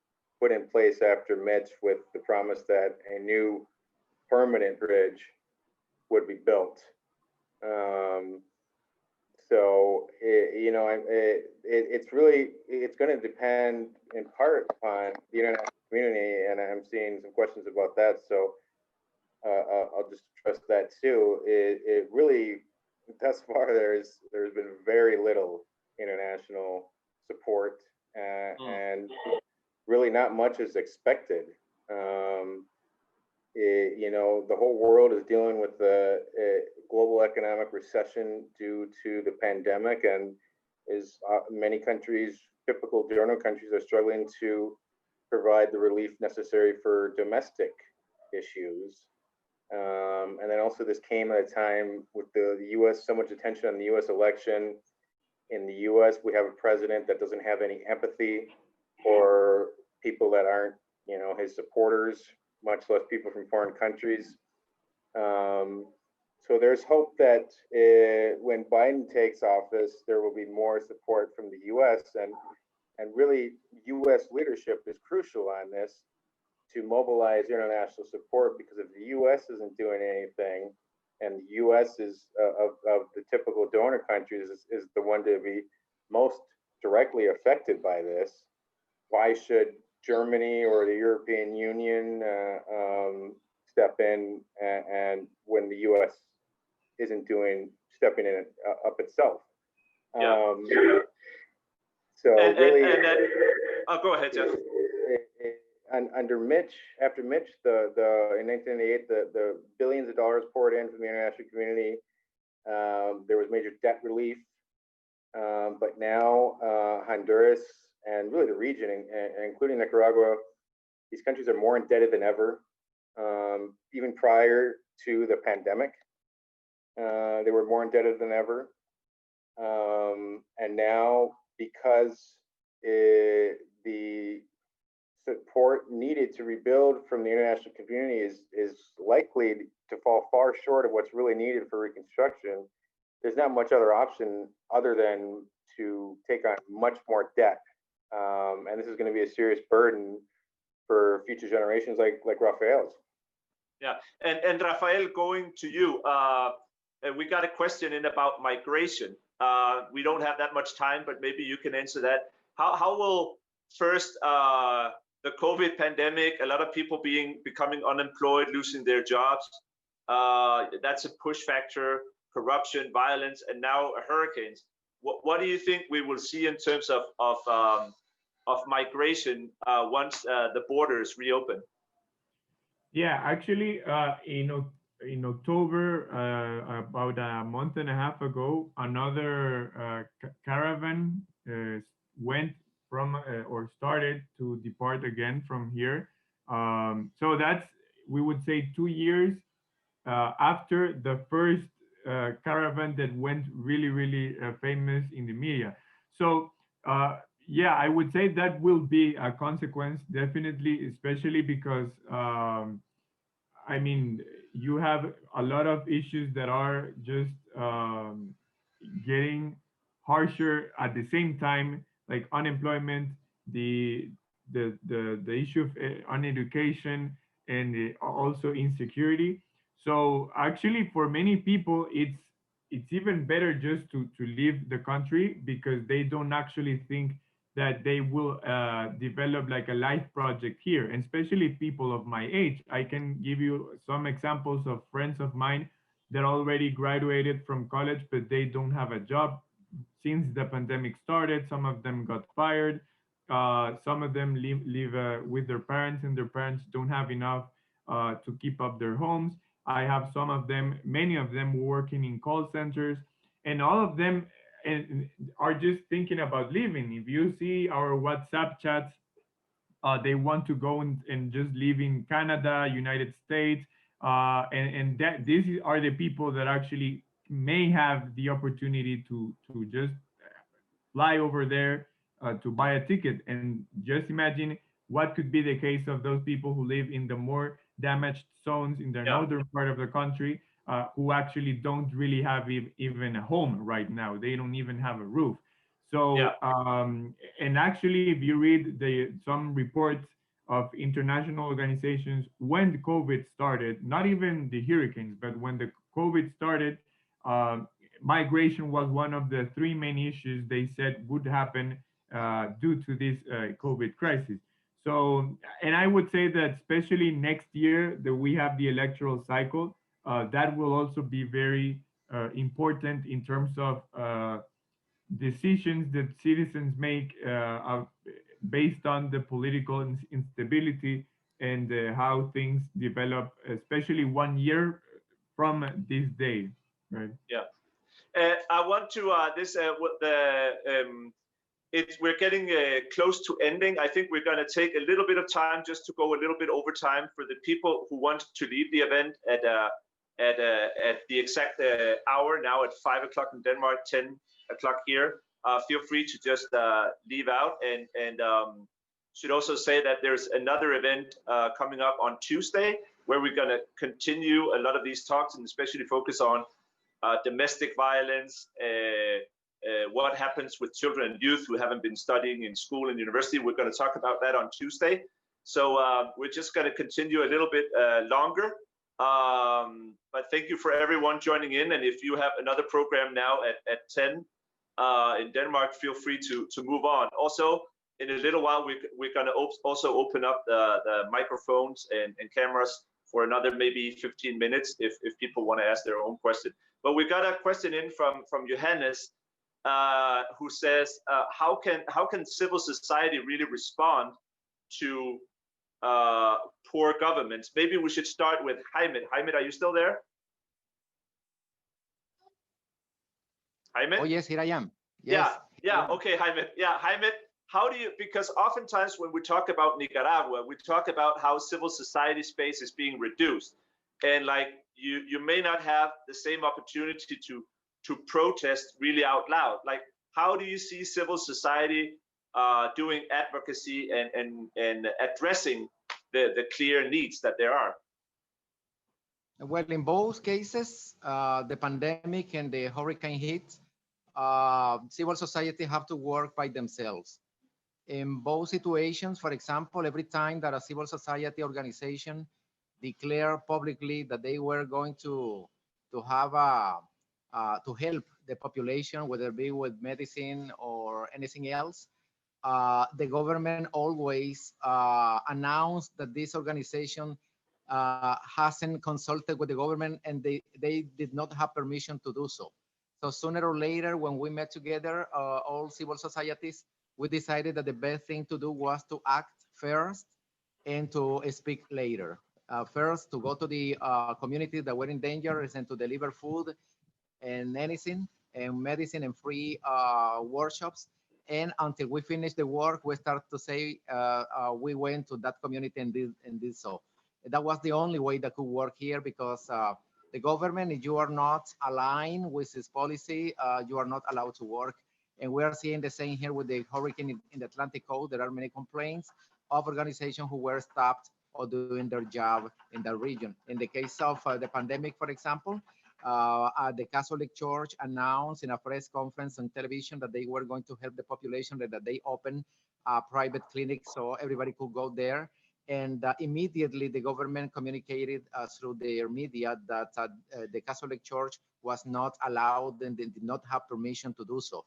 put in place after Mitch, with the promise that a new permanent bridge would be built. So it's going to depend in part upon the international community, and I'm seeing some questions about that. So I'll just trust that too. It really, thus far, there's been very little international support, and really not much is expected. The whole world is dealing with the global economic recession due to the pandemic, and many countries, typical donor countries, are struggling to provide the relief necessary for domestic issues. And then also this came at a time with the U.S., so much attention on the U.S. election. In the U.S., we have a president that doesn't have any empathy for people that aren't, his supporters, much less people from foreign countries. So there's hope that when Biden takes office, there will be more support from the U.S. and really U.S. leadership is crucial on this, to mobilize international support, because if the U.S. isn't doing anything, and the U.S. is of the typical donor countries is the one to be most directly affected by this, why should Germany or the European Union step in and when the U.S. isn't stepping in up itself? Yeah. So really, oh, go ahead, Jeff. Under Mitch, after Mitch, in 1988, the billions of dollars poured in from the international community. There was major debt relief, but now Honduras and really the region, including Nicaragua, these countries are more indebted than ever. Even prior to the pandemic, they were more indebted than ever. And now, because the support needed to rebuild from the international community is likely to fall far short of what's really needed for reconstruction, there's not much other option other than to take on much more debt. And this is going to be a serious burden for future generations like Rafael's. Yeah, and Rafael, going to you, we got a question in about migration. We don't have that much time, but maybe you can answer that. How will first the COVID pandemic, a lot of people becoming unemployed, losing their jobs, that's a push factor, corruption, violence, and now hurricanes. What do you think we will see in terms of migration once the borders reopen? Yeah, actually, in October, about a month and a half ago, another caravan went from or started to depart again from here. So that's, we would say, 2 years after the first caravan that went really famous in the media. So yeah, I would say that will be a consequence, definitely, especially because I mean, you have a lot of issues that are just getting harsher at the same time, like unemployment, the issue of uneducation, and also insecurity. So actually, for many people, it's even better just to leave the country because they don't actually think that they will develop like a life project here, and especially people of my age. I can give you some examples of friends of mine that already graduated from college, but they don't have a job since the pandemic started. Some of them got fired. Some of them live with their parents, and their parents don't have enough to keep up their homes. I have some of them, many of them working in call centers, and all of them are just thinking about leaving. If you see our WhatsApp chats, they want to go and just live in Canada, United States, and that these are the people that actually may have the opportunity to just fly over there to buy a ticket. And just imagine what could be the case of those people who live in the more damaged zones in the northern part of the country, who actually don't really have even a home right now. They don't even have a roof. So, and actually, if you read some reports of international organizations, when COVID started, not even the hurricanes, but when the COVID started, migration was one of the three main issues they said would happen due to this COVID crisis. So, and I would say that especially next year that we have the electoral cycle, that will also be very important in terms of decisions that citizens make based on the political instability and how things develop, especially 1 year from this day, right? Yeah. I want to we're getting close to ending. I think we're going to take a little bit of time just to go a little bit over time for the people who want to leave the event at the exact hour now at 5 o'clock in Denmark, 10 o'clock here. Feel free to just leave out, and should also say that there's another event coming up on Tuesday where we're going to continue a lot of these talks and especially focus on domestic violence, what happens with children and youth who haven't been studying in school and university. We're going to talk about that on Tuesday. So we're just going to continue a little bit longer. But thank you for everyone joining in. And if you have another program now at 10, in Denmark, feel free to move on. Also, in a little while, we're going to also open up the microphones and cameras for another maybe 15 minutes if people want to ask their own question. But we got a question in from Johannes, who says, how can civil society really respond to poor governments? Maybe we should start with Heimet. Heimet, are you still there? Heimet? Oh, yes, here I am. Yes. Yeah. Okay, Heimet. Yeah, Heimet, how do you, because oftentimes when we talk about Nicaragua, we talk about how civil society space is being reduced. And like you may not have the same opportunity to protest really out loud. Like, how do you see civil society doing advocacy and addressing the clear needs that there are? Well, in both cases, the pandemic and the hurricane hit, civil society have to work by themselves. In both situations, for example, every time that a civil society organization declared publicly that they were going to have to help the population, whether it be with medicine or anything else, the government always announced that this organization hasn't consulted with the government and they did not have permission to do so. So sooner or later, when we met together, all civil societies, we decided that the best thing to do was to act first and to speak later. First, to go to the communities that were in danger and to deliver food and anything, and medicine and free workshops. And until we finish the work, we start to say we went to that community and did so. That was the only way that could work here, because the government, if you are not aligned with this policy, you are not allowed to work. And we are seeing the same here with the hurricane in the Atlantic coast. There are many complaints of organizations who were stopped or doing their job in that region. In the case of the pandemic, for example, the Catholic Church announced in a press conference on television that they were going to help the population, that they opened a private clinic so everybody could go there. And immediately the government communicated through their media that the Catholic Church was not allowed and they did not have permission to do so.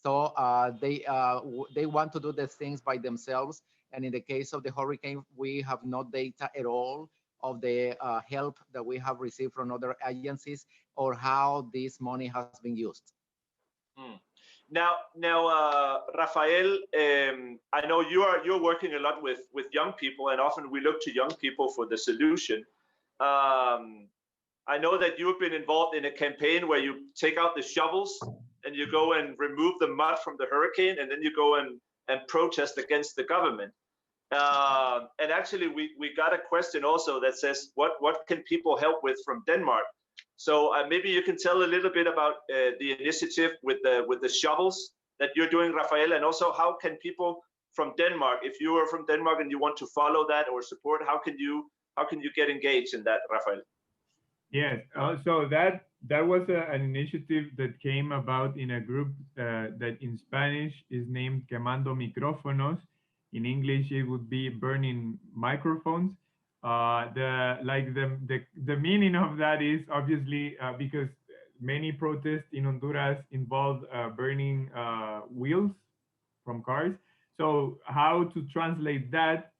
So they want to do the things by themselves. And in the case of the hurricane, we have no data at all of the help that we have received from other agencies or how this money has been used. Now, Rafael, I know you're working a lot with young people, and often we look to young people for the solution. I know that you've been involved in a campaign where you take out the shovels and you go and remove the mud from the hurricane, and then you go and protest against the government. And actually, we got a question also that says, what can people help with from Denmark? So maybe you can tell a little bit about the initiative with the shovels that you're doing, Rafael, and also how can people from Denmark, if you are from Denmark and you want to follow that or support, how can you get engaged in that, Rafael? Yes, so that was an initiative that came about in a group that in Spanish is named Quemando Micrófonos. In English, it would be burning microphones. The meaning of that is obviously because many protests in Honduras involve burning wheels from cars. So how to translate that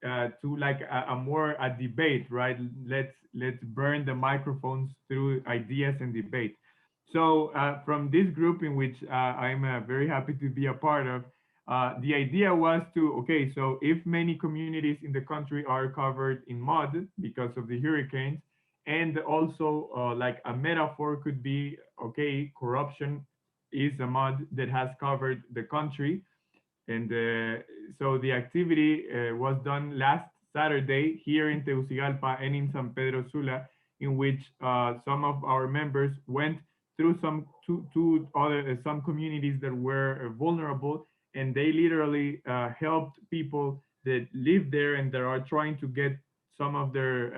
to like a debate, right? Let's burn the microphones through ideas and debate. So from this group in which I'm very happy to be a part of, the idea was to, okay, so if many communities in the country are covered in mud because of the hurricanes, and also like a metaphor could be, okay, corruption is a mud that has covered the country. And so the activity was done last Saturday here in Tegucigalpa and in San Pedro Sula, in which some of our members went through some communities that were vulnerable, and they literally helped people that live there and that are trying to get some of their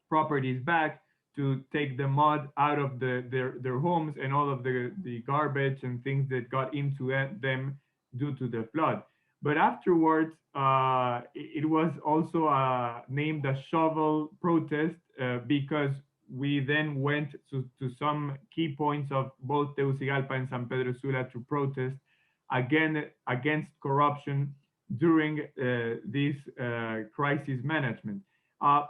properties back, to take the mud out of their homes and all of the garbage and things that got into them due to the flood. But afterwards, it was also named a shovel protest because we then went to some key points of both Tegucigalpa and San Pedro Sula to protest against corruption during this crisis management.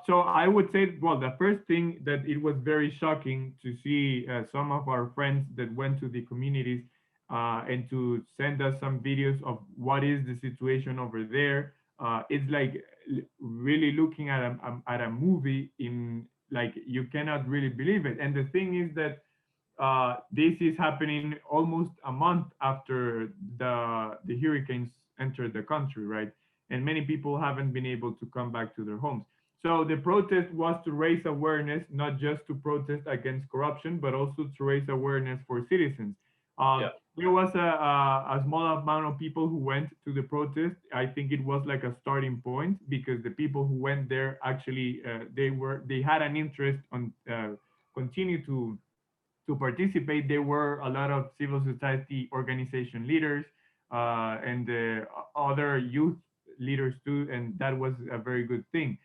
So I would say, well, the first thing that it was very shocking to see some of our friends that went to the communities and to send us some videos of what is the situation over there. It's like really looking at a movie in, like, you cannot really believe it. And the thing is that this is happening almost a month after the hurricanes entered the country, right? And many people haven't been able to come back to their homes. So the protest was to raise awareness, not just to protest against corruption, but also to raise awareness for citizens. There was a small amount of people who went to the protest. I think it was like a starting point, because the people who went there actually they had an interest on continue to participate. There were a lot of civil society organization leaders and other youth leaders too, and that was a very good thing.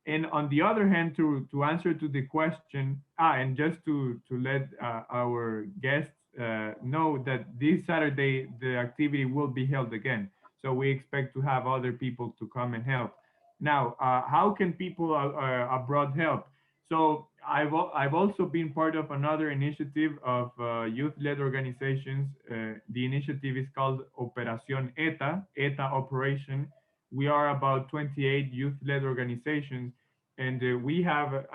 And on the other hand, to answer to the question, and just to let our guests know that this Saturday the activity will be held again. So we expect to have other people to come and help. Now, how can people abroad help? So I've also been part of another initiative of youth-led organizations. The initiative is called Operación ETA Operation. We are about 28 youth-led organizations, and we have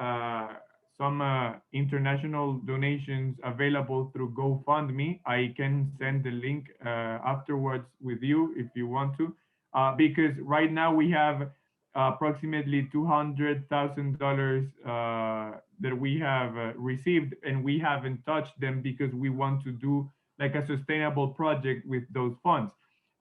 some international donations available through GoFundMe. I can send the link afterwards with you if you want to, because right now we have approximately $200,000 that we have received, and we haven't touched them because we want to do like a sustainable project with those funds.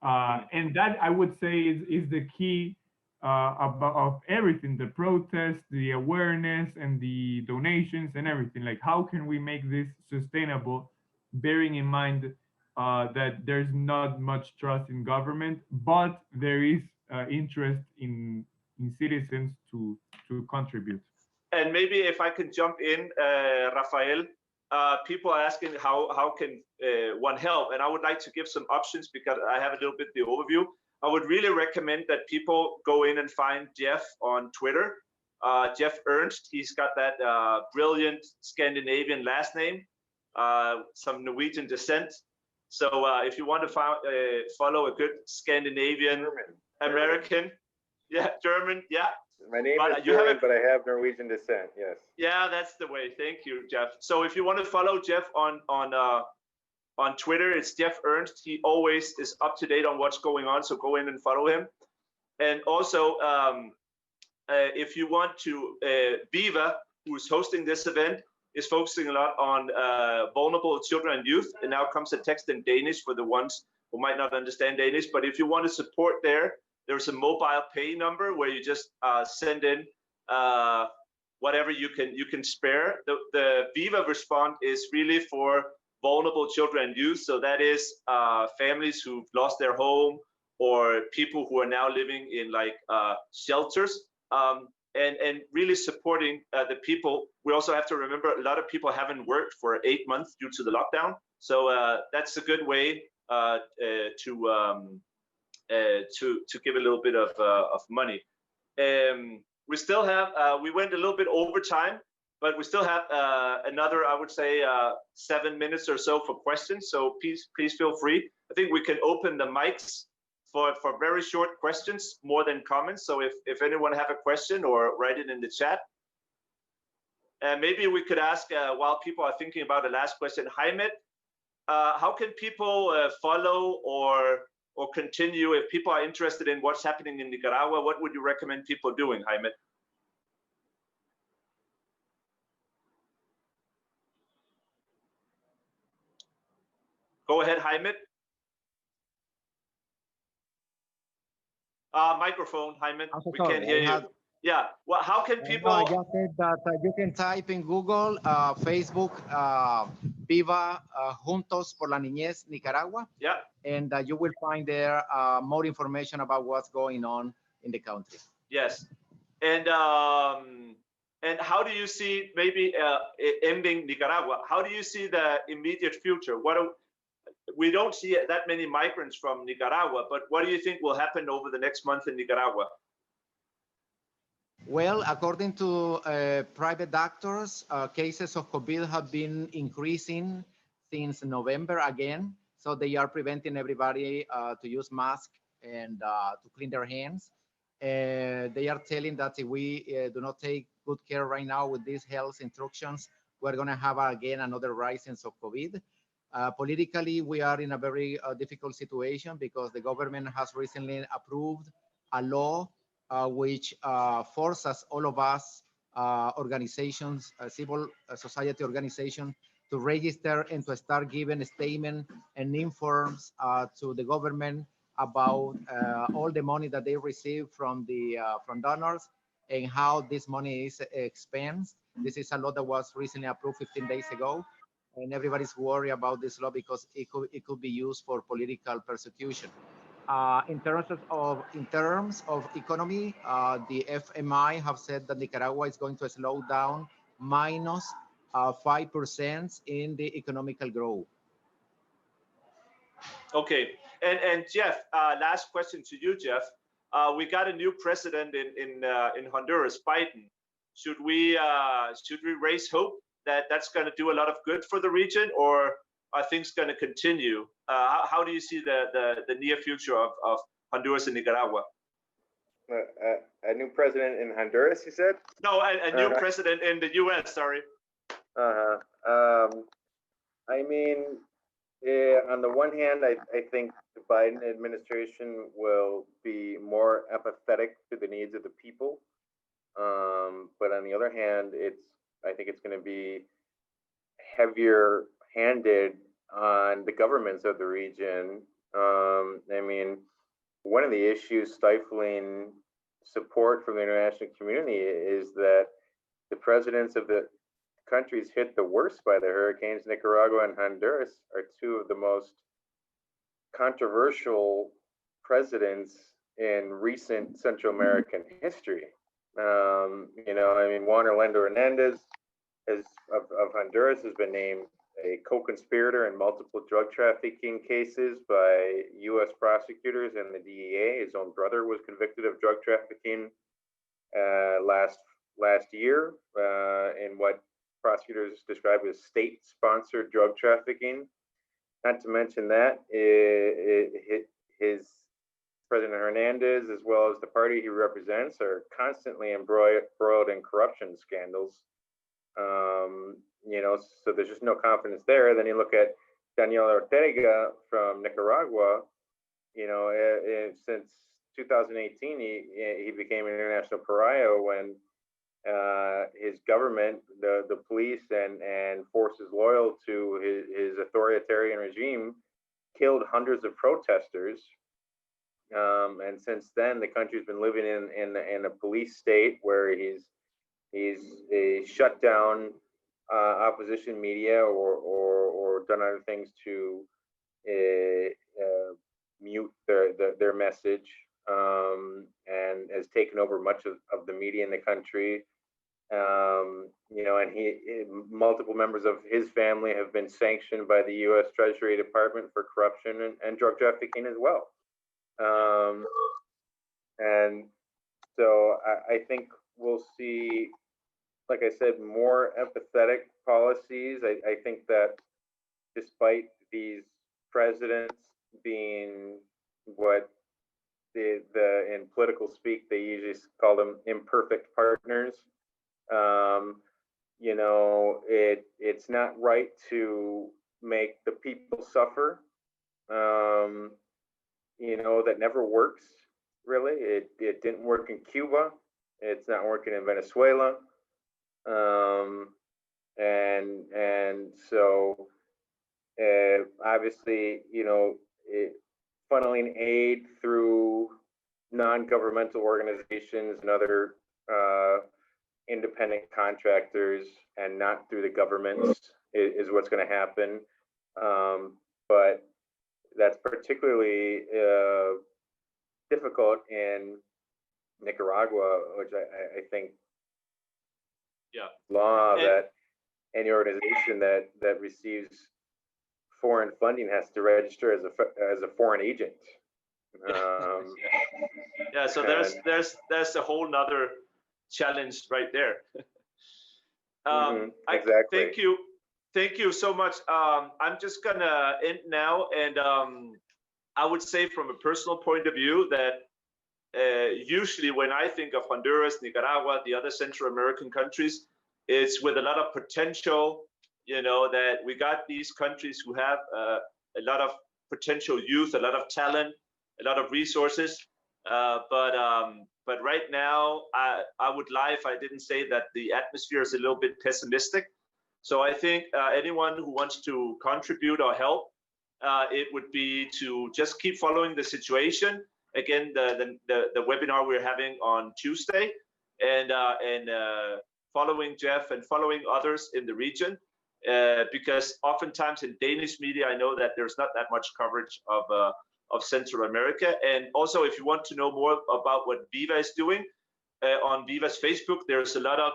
And that, I would say, is the key of everything: the protest, the awareness, and the donations and everything. Like, how can we make this sustainable, bearing in mind that there's not much trust in government, but there is interest in citizens to contribute. And maybe if I can jump in, Rafael, people are asking how can one help, and I would like to give some options because I have a little bit the overview. I would really recommend that people go in and find Jeff on Twitter. Jeff Ernst, he's got that brilliant Scandinavian last name, some Norwegian descent. So if you want to follow a good Scandinavian American, yeah, German, yeah. My name is German, but I have Norwegian descent. Yes. Yeah, that's the way. Thank you, Jeff. So if you want to follow Jeff on Twitter, it's Jeff Ernst. He always is up to date on what's going on. So go in and follow him. And also, if you want to, Viva, who's hosting this event, is focusing a lot on vulnerable children and youth. And now comes a text in Danish for the ones who might not understand Danish. But if you want to support there's a mobile pay number where you just send in whatever you can spare. The Viva Respond is really for vulnerable children and youth. So that is families who've lost their home, or people who are now living in like shelters, and really supporting the people. We also have to remember a lot of people haven't worked for 8 months due to the lockdown. So that's a good way to give a little bit of money. We still have, we went a little bit over time, but we still have another, I would say, 7 minutes or so for questions. So please feel free. I think we can open the mics for very short questions, more than comments. So if anyone have a question, or write it in the chat. And maybe we could ask, while people are thinking about the last question, Heimet, how can people follow or continue if people are interested in what's happening in Nicaragua? What would you recommend people doing, Jaime? Go ahead, Jaime. Microphone, Jaime. We can't hear you. Yeah. Well, how can people? I just said that you can type in Google, Facebook, Viva Juntos por la Niñez Nicaragua. Yeah. And you will find there more information about what's going on in the country. Yes. And And how do you see maybe ending Nicaragua? How do you see the immediate future? We don't see that many migrants from Nicaragua, but what do you think will happen over the next month in Nicaragua? Well, according to private doctors, cases of COVID have been increasing since November again. So they are preventing everybody to use masks and to clean their hands. They are telling that if we do not take good care right now with these health instructions, we're going to have again another rise of COVID. Politically, we are in a very difficult situation because the government has recently approved a law which forces all of us organizations, civil society organizations, to register and to start giving a statement and informs to the government about all the money that they receive from donors and how this money is expensed. This is a law that was recently approved 15 days ago, and everybody's worried about this law because it could be used for political persecution. In terms of economy, the FMI have said that Nicaragua is going to slow down minus 5% in the economical growth. Okay, and Jeff, last question to you, Jeff. We got a new president in Honduras, Biden. Should we raise hope that that's going to do a lot of good for the region, or are things going to continue? How do you see the near future of Honduras and Nicaragua? A new president in Honduras, you said? No, a new president in the U.S. Sorry. I mean, on the one hand, I think the Biden administration will be more empathetic to the needs of the people. But on the other hand, I think it's going to be heavier handed on the governments of the region. I mean, one of the issues stifling support from the international community is that the presidents of the countries hit the worst by the hurricanes, Nicaragua and Honduras, are two of the most controversial presidents in recent Central American history. You know, I mean, Juan Orlando Hernandez of Honduras has been named a co-conspirator in multiple drug trafficking cases by U.S. prosecutors and the DEA. His own brother was convicted of drug trafficking last year in what prosecutors describe as state-sponsored drug trafficking. Not to mention that his President Hernandez, as well as the party he represents, are constantly embroiled in corruption scandals. You know, so there's just no confidence there. Then you look at Daniel Ortega from Nicaragua. You know, since 2018, he became an international pariah when his government, the police and forces loyal to his authoritarian regime, killed hundreds of protesters. And since then, the country's been living in a police state where he's shut down opposition media or done other things to mute their message, and has taken over much of the media in the country. You know, and multiple members of his family have been sanctioned by the U.S. Treasury Department for corruption and drug trafficking as well. And so I think we'll see, like I said, more empathetic policies. I think that despite these presidents being what in political speak, they usually call them imperfect partners. You know, it's not right to make the people suffer. You know, that never works, really. It didn't work in Cuba. It's not working in Venezuela. And so obviously, you know, funneling aid through non-governmental organizations and other independent contractors and not through the governments is what's going to happen. But that's particularly difficult in Nicaragua, which I think law And- that any organization that receives foreign funding has to register as a foreign agent. Yeah, so there's a whole nother challenge right there. Exactly. Thank you so much. I'm just gonna end now, and I would say from a personal point of view that usually when I think of Honduras, Nicaragua, the other Central American countries, it's with a lot of potential. You know, that we got these countries who have a lot of potential youth, a lot of talent, a lot of resources. But right now, I would lie if I didn't say that the atmosphere is a little bit pessimistic. So I think anyone who wants to contribute or help, it would be to just keep following the situation. Again, the webinar we're having on Tuesday, and following Jeff and following others in the region, because oftentimes in Danish media, I know that there's not that much coverage of Central America. And also, if you want to know more about what Viva is doing, on Viva's Facebook, there's a lot of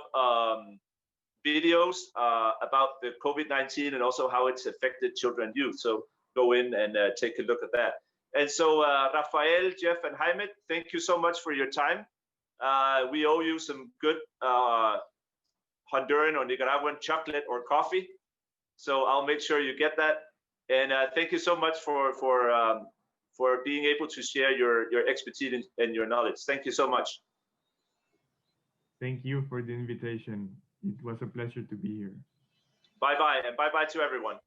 videos about the COVID-19 and also how it's affected children and youth. So go in and take a look at that. And so Rafael, Jeff, and Heimet, thank you so much for your time. We owe you some good Honduran or Nicaraguan chocolate or coffee. So I'll make sure you get that. And thank you so much for being able to share your expertise and your knowledge. Thank you so much. Thank you for the invitation. It was a pleasure to be here. Bye-bye, and bye-bye to everyone.